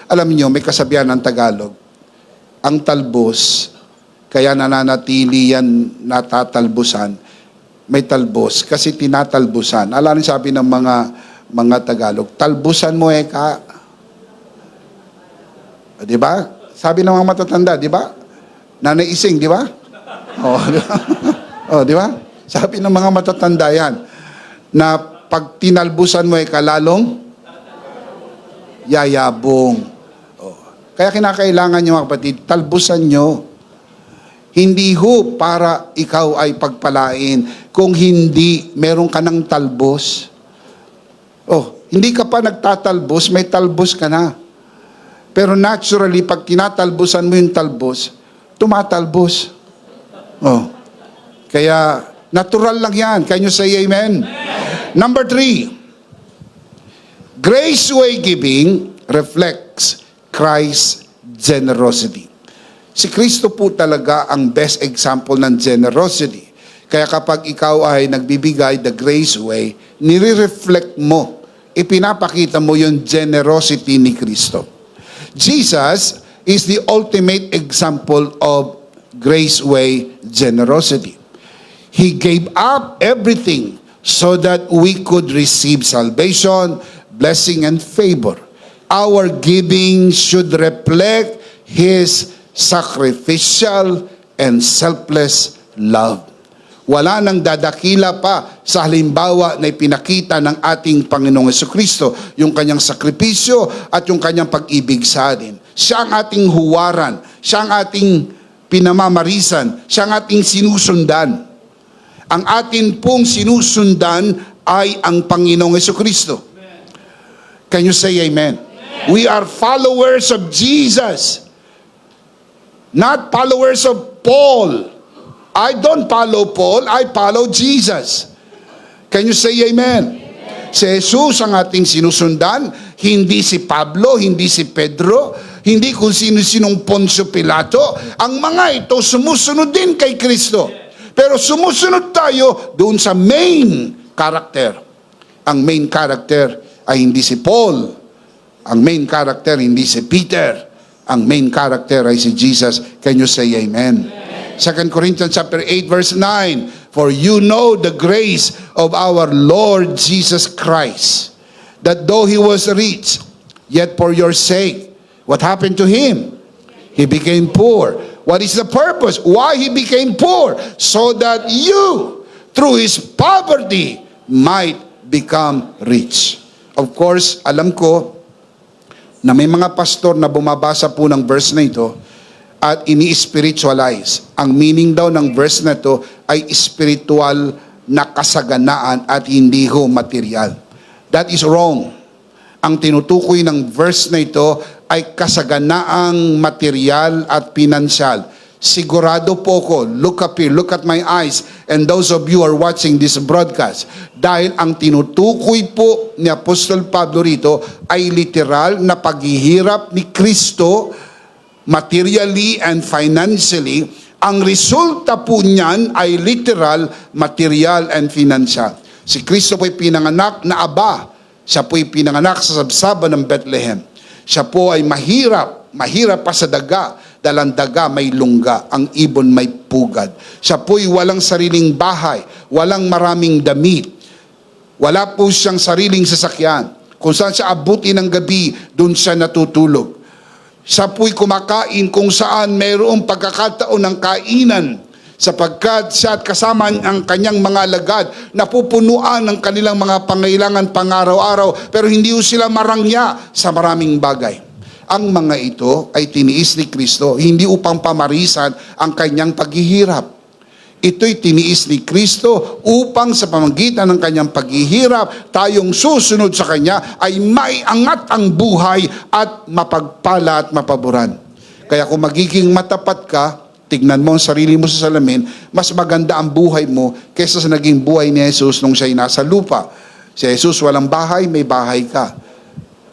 Alam niyo, may kasabihan ng Tagalog, ang talbos, kaya nananatili yan natatalbusan, may talbos, kasi tinatalbusan. Alam niyo sabi ng mga Tagalog, talbusan mo ka. Di ba? Sabi ng mga matatanda, di ba? Nanay Ising, di ba? Oh, di ba? Sabi ng mga matatanda yan, na pag tinalbusan mo ka, lalong yayabong. Kaya kinakailangan nyo mga kapatid, talbusan nyo. Hindi ho para ikaw ay pagpalain. Kung hindi, meron ka ng talbos. Oh, hindi ka pa nagtatalbos, may talbos ka na. Pero naturally, pag tinatalbosan mo yung talbos, tumatalbos. Oh. Kaya, natural lang yan. Can you say amen? Number 3, grace way giving reflects Christ's generosity. Si Kristo po talaga ang best example ng generosity. Kaya kapag ikaw ay nagbibigay the grace way, nire-reflect mo, ipinapakita mo yung generosity ni Kristo. Jesus is the ultimate example of grace way generosity. He gave up everything so that we could receive salvation, blessing, and favor. Our giving should reflect His sacrificial and selfless love. Wala nang dadakila pa sa halimbawa na ipinakita ng ating Panginoong Jesucristo, yung kanyang sakripisyo at yung kanyang pag-ibig sa atin. Siya ang ating huwaran, siya ang ating pinamamarisan, siya ang ating sinusundan. Ang atin pong sinusundan ay ang Panginoong Jesucristo. Can you say amen? We are followers of Jesus, not followers of Paul. I don't follow Paul, I follow Jesus. Can you say amen? Si Jesus ang ating sinusundan, hindi si Pablo, hindi si Pedro, hindi kung sino-sinong Poncio Pilato. Ang mga ito sumusunod din kay Kristo. Pero sumusunod tayo doon sa main character. Ang main character ay hindi si Paul. Ang main character hindi si Peter. Ang main character ay si Jesus. Can you say amen? 2 Corinthians chapter 8 verse 9, for you know the grace of our Lord Jesus Christ, that though He was rich, yet for your sake, what happened to Him? He became poor. What is the purpose? Why He became poor? So that you, through His poverty, might become rich. Of course, alam ko na may mga pastor na bumabasa po ng verse na ito at ini-spiritualize. Ang meaning daw ng verse na ito ay spiritual na kasaganaan at hindi ho material. That is wrong. Ang tinutukoy ng verse na ito ay kasaganaang material at pinansyal. Sigurado po ko, look up here, look at my eyes, and those of you are watching this broadcast. Dahil ang tinutukoy po ni Apostol Pablo rito ay literal na paghihirap ni Kristo materially and financially. Ang resulta po niyan ay literal, material, and financial. Si Kristo po'y pinanganak na aba. Siya po'y pinanganak sa sabsaban ng Bethlehem. Siya po ay mahirap pa sa daga. Dahil ang daga may lungga, ang ibon may pugad. Siya po'y walang sariling bahay, walang maraming damit. Wala po siyang sariling sasakyan. Kung saan siya abutin ng gabi, doon siya natutulog. Siya po'y kumakain kung saan mayroong pagkakataon ng kainan, sapagkat siya at kasama ang kanyang mga alagad napupunuan ng kanilang mga pangailangan pang-araw-araw, pero hindi sila marangya sa maraming bagay. Ang mga ito ay tiniis ni Kristo, hindi upang pamarisan ang kanyang paghihirap. Ito'y tiniis ni Kristo upang sa pamamagitan ng kanyang paghihirap, tayong susunod sa kanya ay maiangat ang buhay at mapagpala at mapaboran. Kaya kung magiging matapat ka, tignan mo ang sarili mo sa salamin, mas maganda ang buhay mo kaysa sa naging buhay ni Jesus nung siya'y nasa lupa. Si Jesus walang bahay, may bahay ka.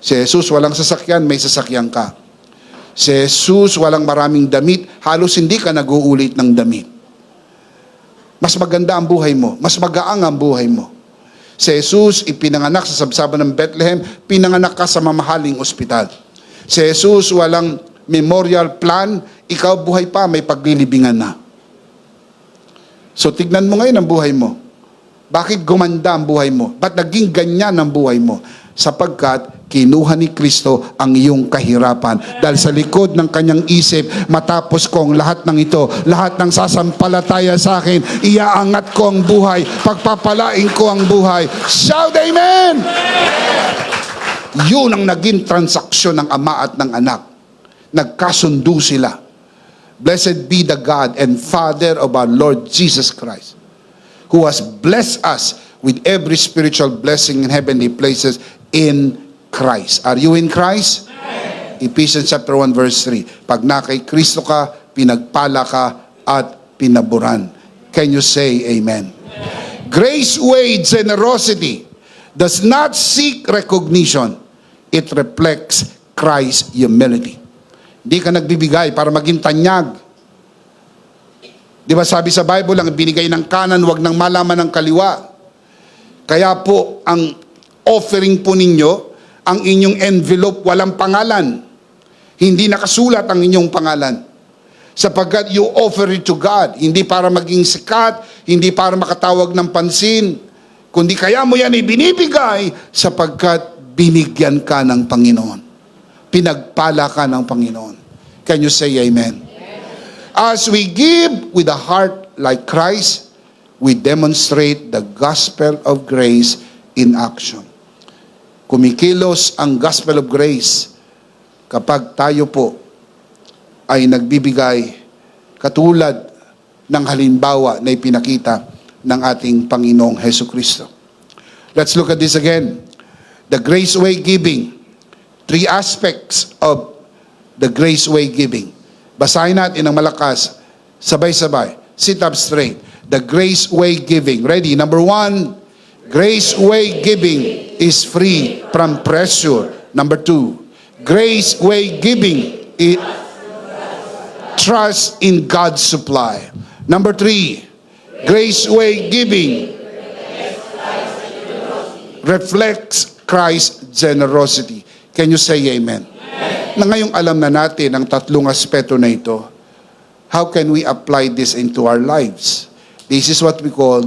Si Jesus walang sasakyan, may sasakyan ka. Si Jesus walang maraming damit, halos hindi ka nag-uulit ng damit. Mas maganda ang buhay mo, mas magaang ang buhay mo. Si Jesus ipinanganak sa sabsaban ng Bethlehem, pinanganak ka sa mamahaling ospital. Si Jesus walang memorial plan, ikaw buhay pa, may paglilibingan na. So tignan mo ngayon ang buhay mo. Bakit gumanda ang buhay mo? Ba't naging ganyan ang buhay mo? Sapagkat kinuha ni Kristo ang iyong kahirapan. Dahil sa likod ng kanyang isip, matapos ko ang lahat ng ito, lahat ng sasampalataya sa akin, iaangat ko ang buhay, pagpapalain ko ang buhay. Shout amen! Yun ang naging transaksyon ng ama at ng anak. Nagkasundo sila. Blessed be the God and Father of our Lord Jesus Christ, who has blessed us with every spiritual blessing in heavenly places in Christ. Are you in Christ? Amen. Ephesians chapter 1 verse 3. Pag na kay Kristo ka, pinagpala ka at pinaburan. Can you say amen? Amen. Grace way generosity does not seek recognition. It reflects Christ's humility. Hindi ka nagbibigay para maging tanyag. Di ba sabi sa Bible, ang binigay ng kanan, wag nang malaman ng kaliwa. Kaya po, ang offering po ninyo, ang inyong envelope, walang pangalan. Hindi nakasulat ang inyong pangalan. Sapagkat you offer it to God. Hindi para maging sikat, hindi para makatawag ng pansin. Kundi kaya mo yan ibinibigay sapagkat binigyan ka ng Panginoon. Pinagpala ka ng Panginoon. Can you say amen? As we give with a heart like Christ, we demonstrate the gospel of grace in action. Kumikilos ang gospel of grace kapag tayo po ay nagbibigay katulad ng halimbawa na ipinakita ng ating Panginoong Hesukristo. Let's look at this again. The grace way giving. 3 aspects of the grace way giving. Basahin natin ng malakas, sabay-sabay. Sit up straight. The grace way giving. Ready? Number 1, grace way giving is free from pressure. Number 2, grace way giving is trust in God's supply. Number 3, grace way giving reflects Christ's generosity. Can you say amen? Na ngayong alam na natin ang tatlong aspeto na ito, how can we apply this into our lives? This is what we call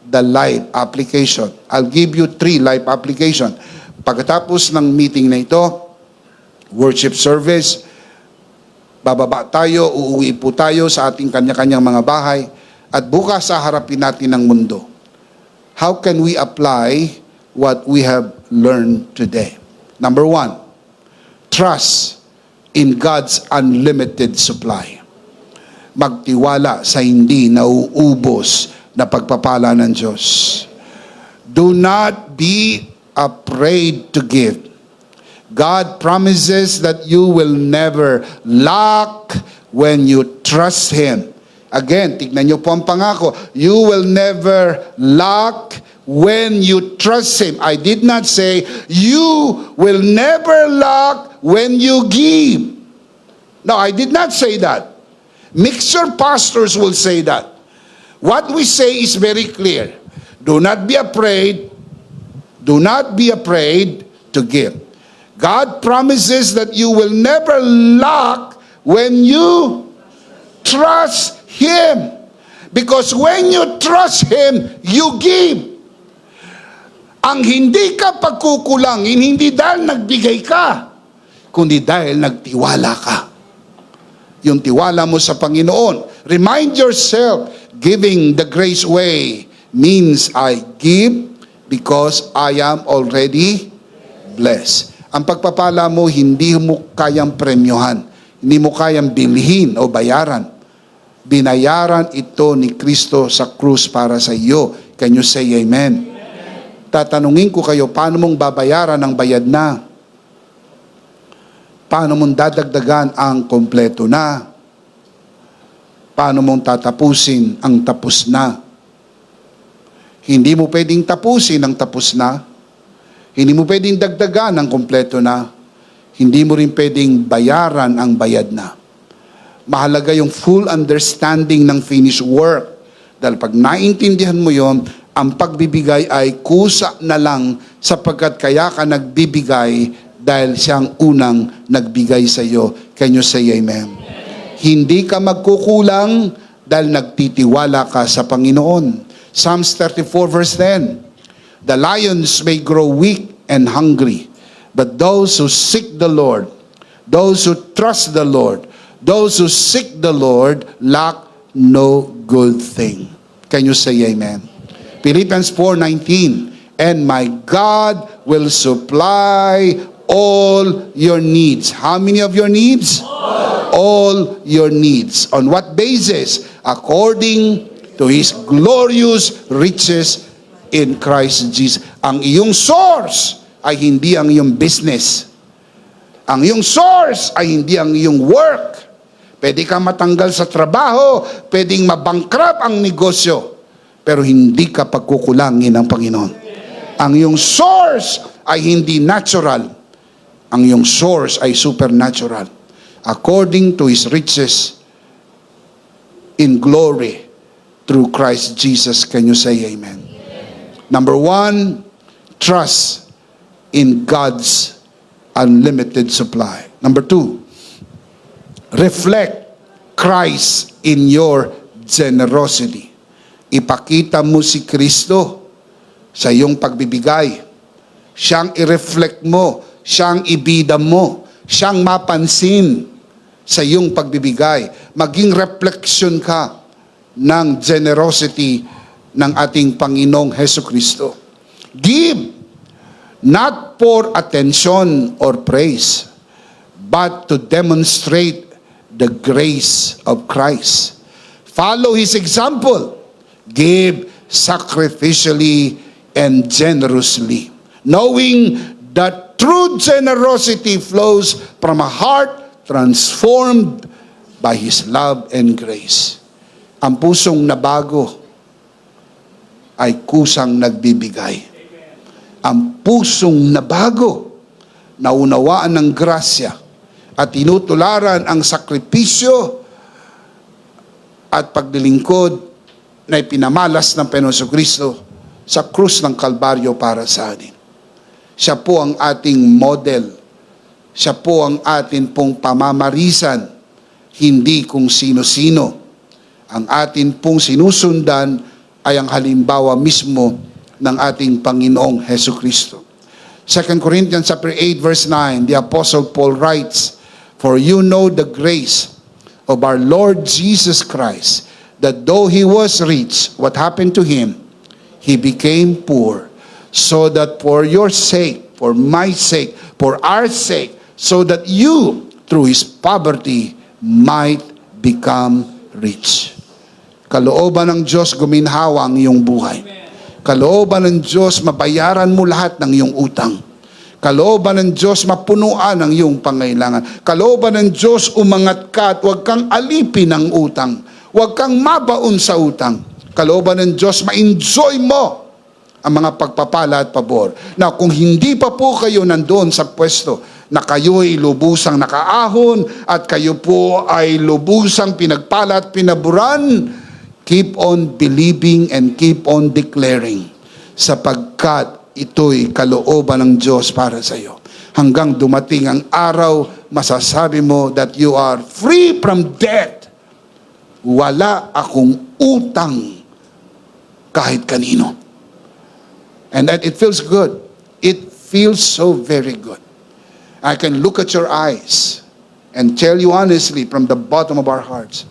the life application. I'll give you 3 life application. Pagkatapos ng meeting na ito, worship service, bababa tayo, uuwi po tayo sa ating kanya-kanyang mga bahay, at bukas haharapin natin ang mundo. How can we apply what we have learned today? Number 1, trust in God's unlimited supply. Magtiwala sa hindi nauubos na pagpapala ng Diyos. Do not be afraid to give. God promises that you will never lack when you trust Him. Again, tignan niyo po ang pangako. You will never lack when you trust Him. I did not say, you will never lack when you give. No, I did not say that. Mixture pastors will say that. What we say is very clear. Do not be afraid. Do not be afraid to give. God promises that you will never lack when you trust Him. Because when you trust Him, you give. Ang hindi ka pagkukulangin, hindi dahil nagbigay ka, kundi dahil nagtiwala ka. Yung tiwala mo sa Panginoon. Remind yourself, giving the grace way means I give because I am already blessed. Ang pagpapala mo, hindi mo kayang premyohan. Hindi mo kayang bilhin o bayaran. Binayaran ito ni Kristo sa krus para sa iyo. Can you say amen? Tatanungin ko kayo, paano mong babayaran ang bayad na? Paano mong dadagdagan ang kompleto na? Paano mong tatapusin ang tapos na? Hindi mo pwedeng tapusin ang tapos na. Hindi mo pwedeng dagdagan ang kompleto na. Hindi mo rin pwedeng bayaran ang bayad na. Mahalaga yung full understanding ng finished work. Dahil pag naintindihan mo yon, ang pagbibigay ay kusa na lang sapagkat kaya ka nagbibigay dahil siyang unang nagbigay sa iyo. Can you say amen? Hindi ka magkukulang dahil nagtitiwala ka sa Panginoon. Psalms 34 verse 10. The lions may grow weak and hungry, but those who seek the Lord, those who trust the Lord, those who seek the Lord lack no good thing. Can you say amen? Philippians 4:19, and my God will supply all your needs. How many of your needs? All your needs. On what basis? According to His glorious riches in Christ Jesus. Ang iyong source ay hindi ang iyong business. Ang iyong source ay hindi ang iyong work. Pwede ka matanggal sa trabaho, pwedeng mabankrupt ang negosyo, pero hindi ka pagkukulangin ng Panginoon. Ang iyong source ay hindi natural. Ang iyong source ay supernatural. According to His riches in glory through Christ Jesus. Can you say amen? Number 1, trust in God's unlimited supply. Number 2, reflect Christ in your generosity. Ipakita mo si Kristo sa iyong pagbibigay. Siyang i-reflect mo, siyang ibida mo, siyang mapansin sa iyong pagbibigay. Maging reflection ka ng generosity ng ating Panginoong Hesukristo. Give, not for attention or praise, but to demonstrate the grace of Christ. Follow His example. Give sacrificially and generously, knowing that true generosity flows from a heart transformed by His love and grace. Ang pusong nabago ay kusang nagbibigay. Ang pusong nabago, naunawaan ng grasya at tinutularan ang sakripisyo at paglilingkod na ipinamalas ng Panginoong Kristo sa krus ng Kalbaryo para sa atin. Siya po ang ating model. Siya po ang atin pong pamamarisan, hindi kung sino-sino. Ang atin pong sinusundan ay ang halimbawa mismo ng ating Panginoong Hesukristo. 2 Corinthians chapter 8 verse 9, the Apostle Paul writes, "For you know the grace of our Lord Jesus Christ, that though He was rich," what happened to Him? He became poor, so that for your sake, for my sake, for our sake, so that you, through His poverty, might become rich. Kalooban ng Diyos, guminhawa ang iyong buhay. Kalooban ng Diyos, mabayaran mo lahat ng iyong utang. Kalooban ng Diyos, mapunuan ang iyong pangailangan. Kalooban ng Diyos, umangat ka at huwag kang alipin ng utang. Huwag kang mabaon sa utang. Kalooban ng Diyos, ma-enjoy mo ang mga pagpapala at pabor. Na kung hindi pa po kayo nandoon sa pwesto na kayo'y lubusang nakaahon at kayo po ay lubusang pinagpala at pinaburan, keep on believing and keep on declaring, sapagkat ito'y kalooban ng Diyos para sa iyo. Hanggang dumating ang araw, masasabi mo that you are free from debt. Wala akong utang kahit kanino. And that it feels good. It feels so very good. I can look at your eyes and tell you honestly from the bottom of our hearts,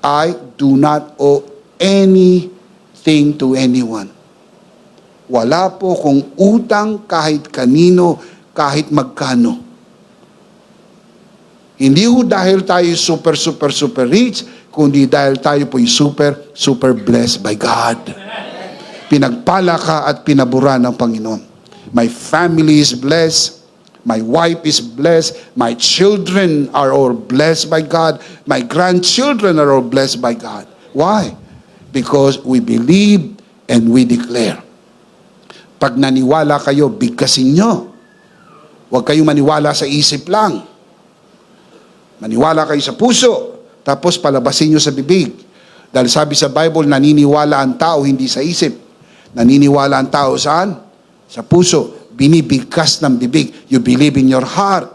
I do not owe anything to anyone. Wala po kong utang kahit kanino, kahit magkano. Hindi ho dahil tayo super rich, kundi dahil tayo po'y super blessed by God. Pinagpala ka at pinaburan ng Panginoon. My family is blessed. My wife is blessed. My children are all blessed by God. My grandchildren are all blessed by God. Why? Because we believe and we declare. Pag naniwala kayo, bigkasin nyo. Huwag kayong maniwala sa isip lang. Maniwala kayo sa puso, tapos palabasin nyo sa bibig. Dahil sabi sa Bible, naniniwala ang tao, hindi sa isip. Naniniwala ang tao saan? Sa puso. Binibigkas ng bibig. You believe in your heart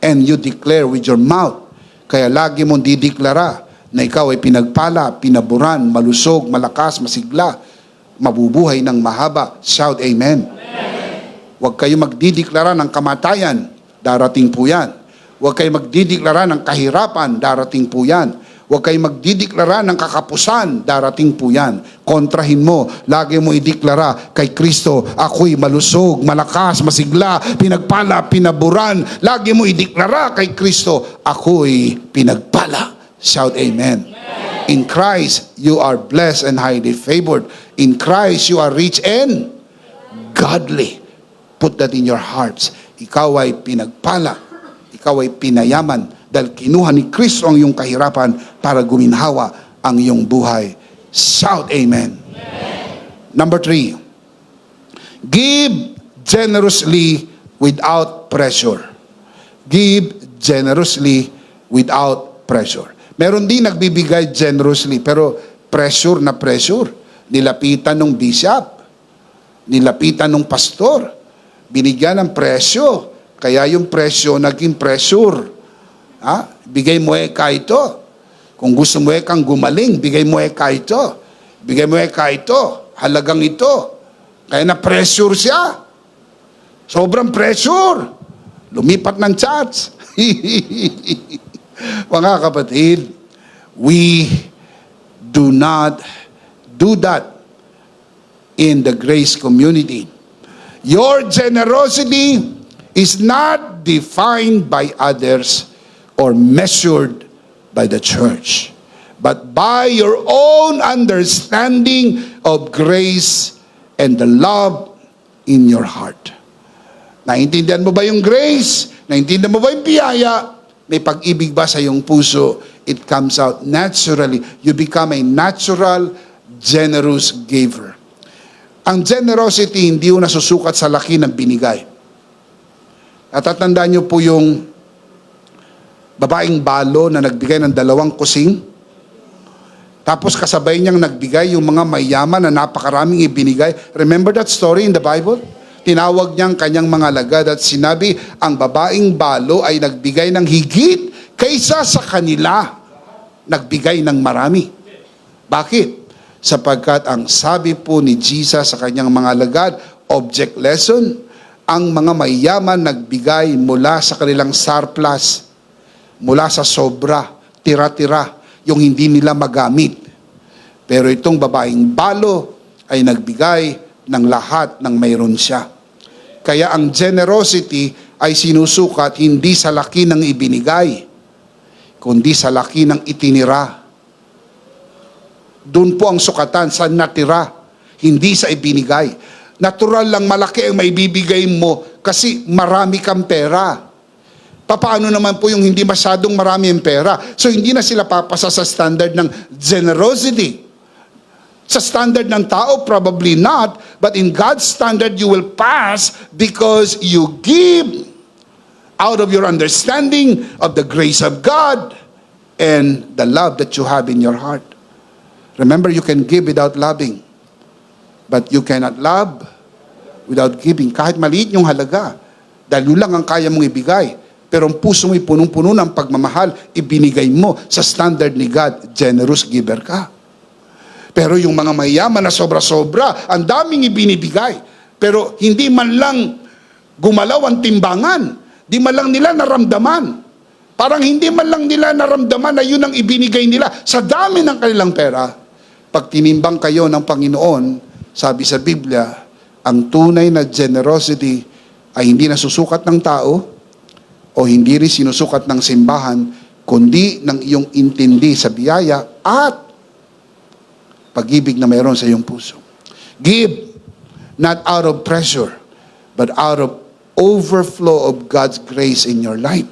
and you declare with your mouth. Kaya lagi mong dideklara na ikaw ay pinagpala, pinaburan, malusog, malakas, masigla, mabubuhay ng mahaba. Shout amen. Huwag kayo magdideklara ng kamatayan, darating po yan. Huwag kayo magdideklara ng kahirapan, darating po yan. Huwag kayong magdideklara ng kakapusan. Darating po yan. Kontrahin mo. Lagi mo ideklara kay Kristo, ako'y malusog, malakas, masigla, pinagpala, pinaburan. Lagi mo ideklara kay Kristo, ako'y pinagpala. Shout amen. In Christ, you are blessed and highly favored. In Christ, you are rich and godly. Put that in your hearts. Ikaw ay pinagpala. Ikaw ay pinayaman dahil kinuha ni Kristo ang iyong kahirapan para guminhawa ang iyong buhay. Shout amen. Number 3, give generously without pressure. Give generously without pressure. Meron din nagbibigay generously, pero pressure na pressure. Nilapitan ng bishop, nilapitan ng pastor, binigyan ng presyo, kaya yung presyo naging pressure. Bigay mo ito. Kung gusto mo kang gumaling, bigay mo ito. Bigay mo ito. Halagang ito. Kaya na pressure siya. Sobrang pressure. Lumipat ng church. Mga kapatid, we do not do that in the grace community. Your generosity is not defined by others or measured by the church, but by your own understanding of grace and the love in your heart. Naintindihan mo ba yung grace? Naintindihan mo ba yung biyaya? May pag-ibig ba sa iyong puso? It comes out naturally. You become a natural, generous giver. Ang generosity hindi yung nasusukat sa laki ng binigay. Natatandaan niyo po yung babaeng balo na nagbigay ng 2 kusing? Tapos kasabay niyang nagbigay yung mga mayaman na napakaraming ibinigay. Remember that story in the Bible? Tinawag niyang kanyang mga alagad at sinabi, ang babaeng balo ay nagbigay ng higit kaysa sa kanila. Nagbigay ng marami. Bakit? Sapagkat ang sabi po ni Jesus sa kanyang mga alagad, object lesson, ang mga mayaman nagbigay mula sa kanilang surplus, mula sa sobra, tira-tira, yung hindi nila magamit. Pero itong babaeng balo ay nagbigay ng lahat ng mayroon siya. Kaya ang generosity ay sinusukat hindi sa laki ng ibinigay, kundi sa laki ng itinira. Doon po ang sukatan sa natira, hindi sa ibinigay. Natural lang malaki ang maibibigay mo kasi marami kang pera. Paano naman po yung hindi masyadong marami ang pera? So hindi na sila papasa sa standard ng generosity. Sa standard ng tao, probably not. But in God's standard, you will pass because you give out of your understanding of the grace of God and the love that you have in your heart. Remember, you can give without loving. But you cannot love without giving. Kahit maliit yung halaga, dahil yun lang ang kaya mong ibigay. Pero ang puso mo'y punong-puno ng pagmamahal, ibinigay mo sa standard ni God, generous giver ka. Pero yung mga mayaman na sobra-sobra, ang daming ibinibigay. Pero hindi man lang gumalaw ang timbangan. Di man lang nila naramdaman. Parang hindi man lang nila naramdaman na yun ang ibinigay nila sa dami ng kanilang pera. Pag tinimbang kayo ng Panginoon, sabi sa Biblia, ang tunay na generosity ay hindi nasusukat ng tao o hindi rin sinusukat ng simbahan, kundi ng iyong intindi sa biyaya at pag-ibig na mayroon sa iyong puso. Give, not out of pressure, but out of overflow of God's grace in your life,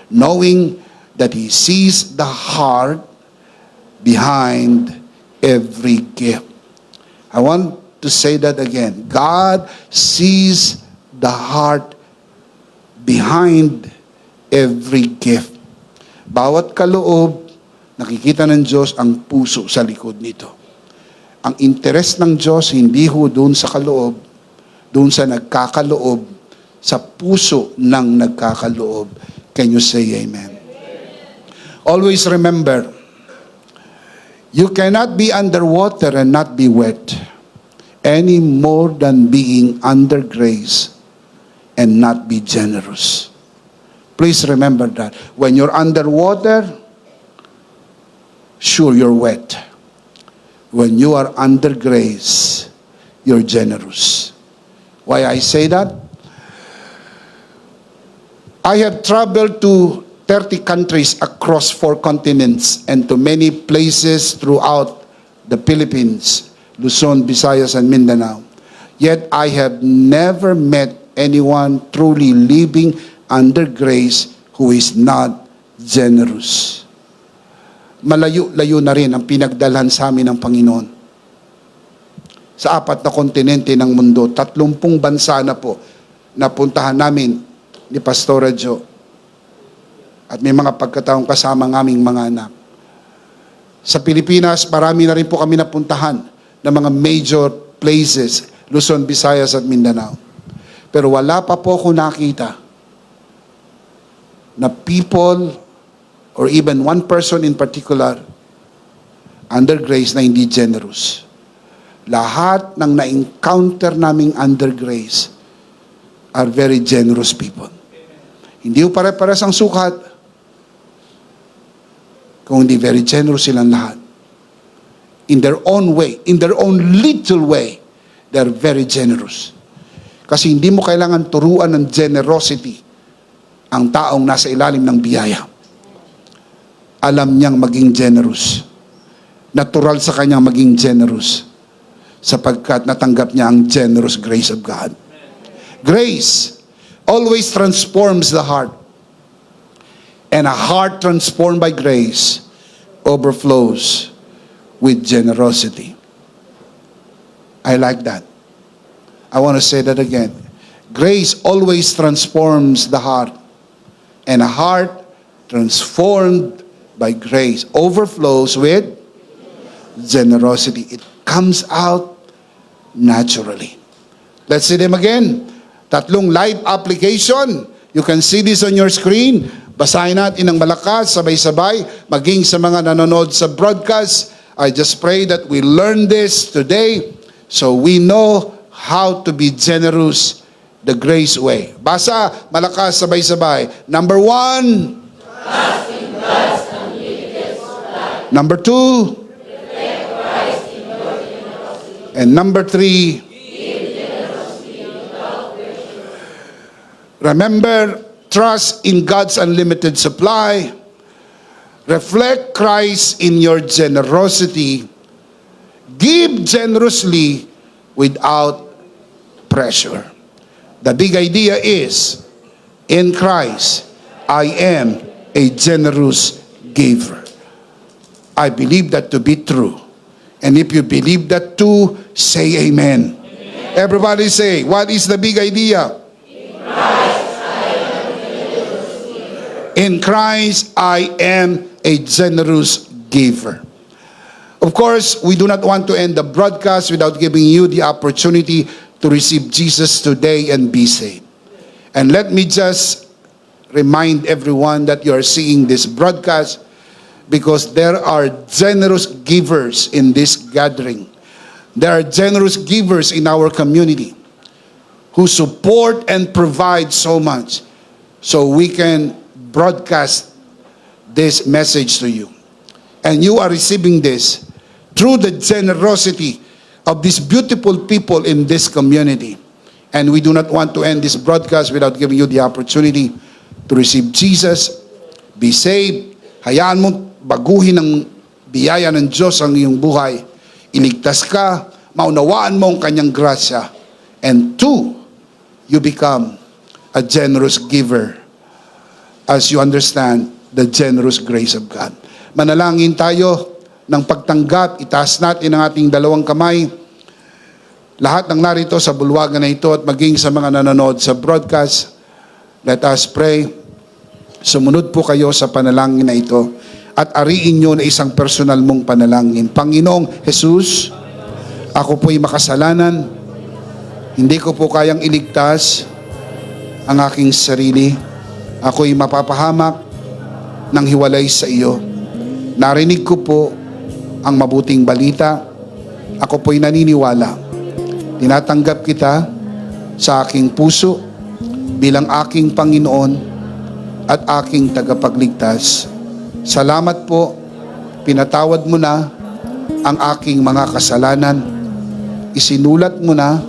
knowing that He sees the heart behind every gift. I want to say that again. God sees the heart behind every gift. Bawat kaloob, nakikita ng Diyos ang puso sa likod nito. Ang interes ng Diyos, hindi ho doon sa kaloob, doon sa nagkakaloob, sa puso ng nagkakaloob. Can you say amen? Always remember, you cannot be underwater and not be wet, any more than being under grace and not be generous. Please remember that. When you're underwater, sure you're wet. When you are under grace, you're generous. Why I say that? I have traveled to 30 countries across 4 continents and to many places throughout the Philippines, Luzon, Visayas, and Mindanao. Yet I have never met anyone truly living under grace who is not generous. Malayo-layo na rin ang pinagdalhan sa amin ng Panginoon. Sa 4 na kontinente ng mundo, 30 bansa na po napuntahan namin ni Pastora Jo. At may mga pagkataong kasama ng aming mga anak. Sa Pilipinas, marami na rin po kami napuntahan ng mga major places, Luzon, Visayas at Mindanao. Pero wala pa po ako nakita na people or even one person in particular under grace na hindi generous. Lahat ng na-encounter naming under grace are very generous people. Hindi po pare-pares ang sukat, kung hindi very generous silang lahat. In their own way, in their own little way, they're very generous. Kasi hindi mo kailangan turuan ng generosity ang taong nasa ilalim ng biyaya. Alam niyang maging generous. Natural sa kanyang maging generous sapagkat natanggap niya ang generous grace of God. Grace always transforms the heart. And a heart transformed by grace overflows with generosity. I like that. I want to say that again. Grace always transforms the heart. And a heart transformed by grace overflows with generosity. It comes out naturally. Let's see them again. 3 live application. You can see this on your screen. Basahin natin ng malakas, sabay-sabay, maging sa mga nanonood sa broadcast. I just pray that we learn this today so we know how to be generous the grace way. Basa, malakas, sabay-sabay. Number 1. Trust in God's unlimited supply. Number 2. Reflect Christ in your generosity. And number 3. Give generously without pressure. Remember, trust in God's unlimited supply. Reflect Christ in your generosity. Give generously without pressure. The big idea is, in Christ, I am a generous giver. I believe that to be true. And if you believe that too, say amen. Everybody say, what is the big idea? In Christ, I am a generous giver. Of course, we do not want to end the broadcast without giving you the opportunity to receive Jesus today and be saved. And let me just remind everyone that you are seeing this broadcast because there are generous givers in this gathering. There are generous givers in our community who support and provide so much so we can broadcast this message to you. And you are receiving this through the generosity of these beautiful people in this community. And we do not want to end this broadcast without giving you the opportunity to receive Jesus, be saved. Hayaan mo baguhin ng biyaya ng Diyos ang iyong buhay. Iligtas ka, maunawaan mo ang kanyang grasya. And 2, you become a generous giver as you understand the generous grace of God. Manalangin tayo ng pagtanggap. Itaas natin ang ating 2 kamay. Lahat ng narito sa bulwagan na ito at maging sa mga nanonood sa broadcast, let us pray. Sumunod po kayo sa panalangin na ito at ariin nyo na isang personal mong panalangin. Panginoong Jesus, ako po'y makasalanan. Hindi ko po kayang iligtas ang aking sarili. Ako'y mapapahamak ng hiwalay sa iyo. Narinig ko po ang mabuting balita. Ako po'y naniniwala. Tinatanggap kita sa aking puso bilang aking Panginoon at aking tagapagligtas. Salamat po pinatawad mo na ang aking mga kasalanan. Isinulat mo na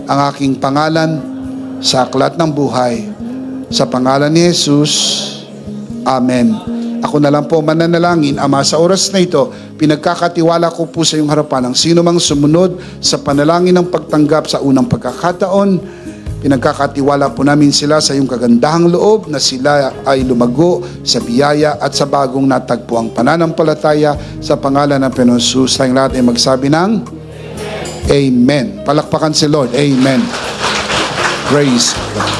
ang aking pangalan sa aklat ng buhay. Sa pangalan ni Jesus, Amen. Ako na lang po mananalangin. Ama, sa oras na ito, pinagkakatiwala ko po sa iyong harapan ang sino mang sumunod sa panalangin ng pagtanggap sa unang pagkakataon. Pinagkakatiwala po namin sila sa iyong kagandahang loob na sila ay lumago sa biyaya at sa bagong natagpuang pananampalataya sa pangalan ng Panginoon Jesus. Tayong lahat ay magsabi ng Amen. Palakpakan si Lord. Amen. Praise God.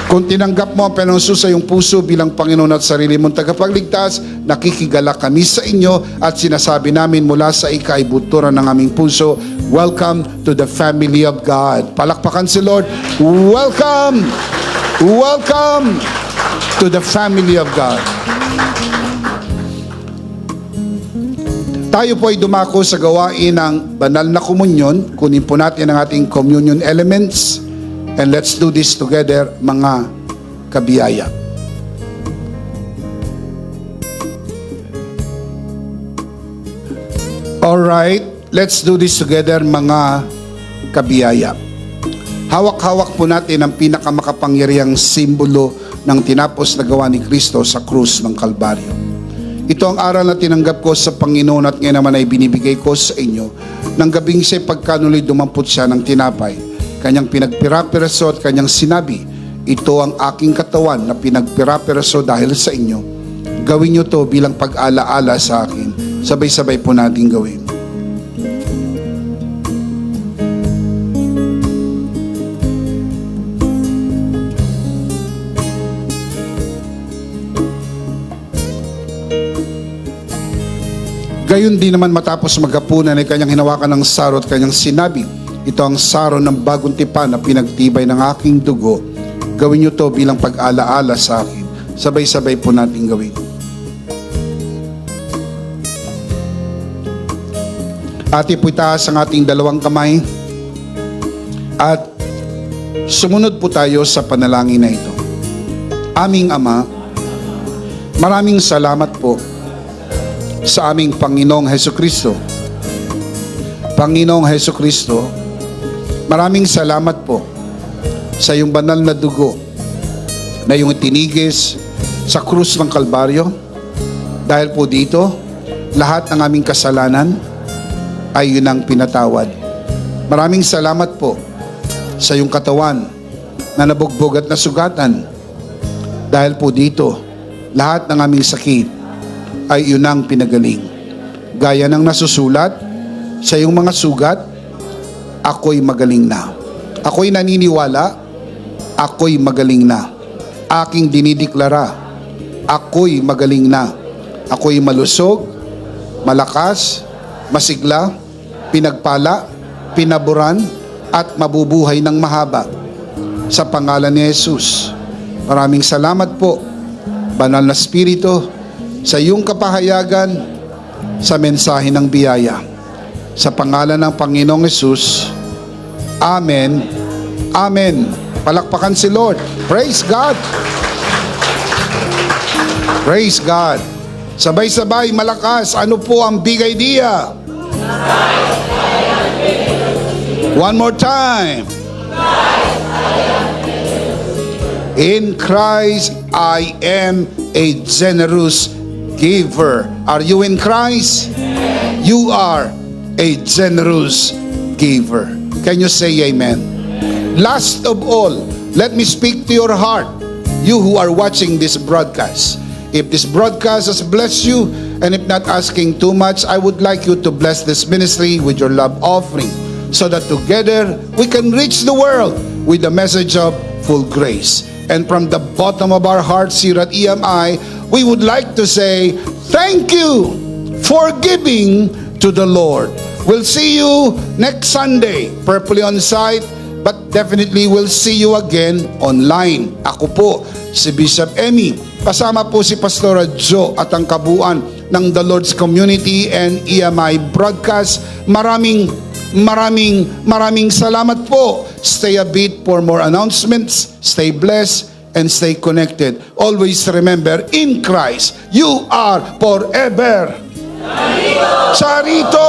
Kung tinanggap mo ang Panginoon Jesus sa iyong puso bilang Panginoon at sarili mong tagapagligtas, nakikigalak kami sa inyo at sinasabi namin mula sa ikaibuturan ng aming puso, welcome to the family of God. Palakpakan si Lord. Welcome! Welcome to the family of God. Tayo po ay dumako sa gawain ng banal na komunyon. Kunin po natin ang ating communion elements. And let's do this together, mga kabiyaya. Alright, let's do this together, mga kabiyaya. Hawak-hawak po natin ang pinakamakapangyarihang simbolo ng tinapos na gawa ni Kristo sa krus ng Kalbaryo. Ito ang aral na tinanggap ko sa Panginoon at ngayon naman ay binibigay ko sa inyo. Nang gabing siya'y pagkanuloy dumampot siya ng tinapay, kanyang pinagpira-piraso at kanyang sinabi, ito ang aking katawan na pinagpira-piraso dahil sa inyo. Gawin niyo to bilang pag-alaala sa akin. Sabay-sabay po natin gawin. Gayon din naman matapos maghapunan ay kanyang hinawakan ng saro at kanyang sinabi, ito ang saro ng bagong tipan na pinagtibay ng aking dugo. Gawin niyo to bilang pag-alaala sa akin. Sabay-sabay po natin gawin. Ati po itaas ang ating dalawang kamay at sumunod po tayo sa panalangin na ito. Aming Ama, maraming salamat po sa aming Panginoong Hesukristo. Panginoong Hesukristo, maraming salamat po sa iyong banal na dugo na iyong tinigis sa krus ng Kalbaryo. Dahil po dito, lahat ng aming kasalanan ay yun ang pinatawad. Maraming salamat po sa iyong katawan na nabugbog at nasugatan. Dahil po dito, lahat ng aming sakit ay yun ang pinagaling. Gaya ng nasusulat sa iyong mga sugat, ako'y magaling na. Ako'y naniniwala, ako'y magaling na. Aking dinideklara, ako'y magaling na. Ako'y malusog, malakas, masigla, pinagpala, pinaburan, at mabubuhay ng mahaba. Sa pangalan ni Jesus, maraming salamat po, Banal na Espiritu, sa iyong kapahayagan sa mensahe ng biyaya. Sa pangalan ng Panginoong Jesus, Amen. Amen. Palakpakan si Lord. Praise God. Praise God. Sabay-sabay, malakas. Ano po ang big idea? One more time. In Christ, I am a generous giver. Are you in Christ? You are a generous giver. Can you say amen? Last of all, let me speak to your heart, you who are watching this broadcast. If this broadcast has blessed you, and if not asking too much, I would like you to bless this ministry with your love offering, so that together we can reach the world with the message of full grace. And from the bottom of our hearts here at EMI, we would like to say, thank you for giving to the Lord. We'll see you next Sunday, prayerfully on site, but definitely we'll see you again online. Ako po, si Bishop Emmy. Kasama po si Pastora Jo at ang kabuuan ng The Lord's Community and EMI Broadcast. Maraming salamat po. Stay a bit for more announcements. Stay blessed and stay connected. Always remember, in Christ, you are forever. Charito!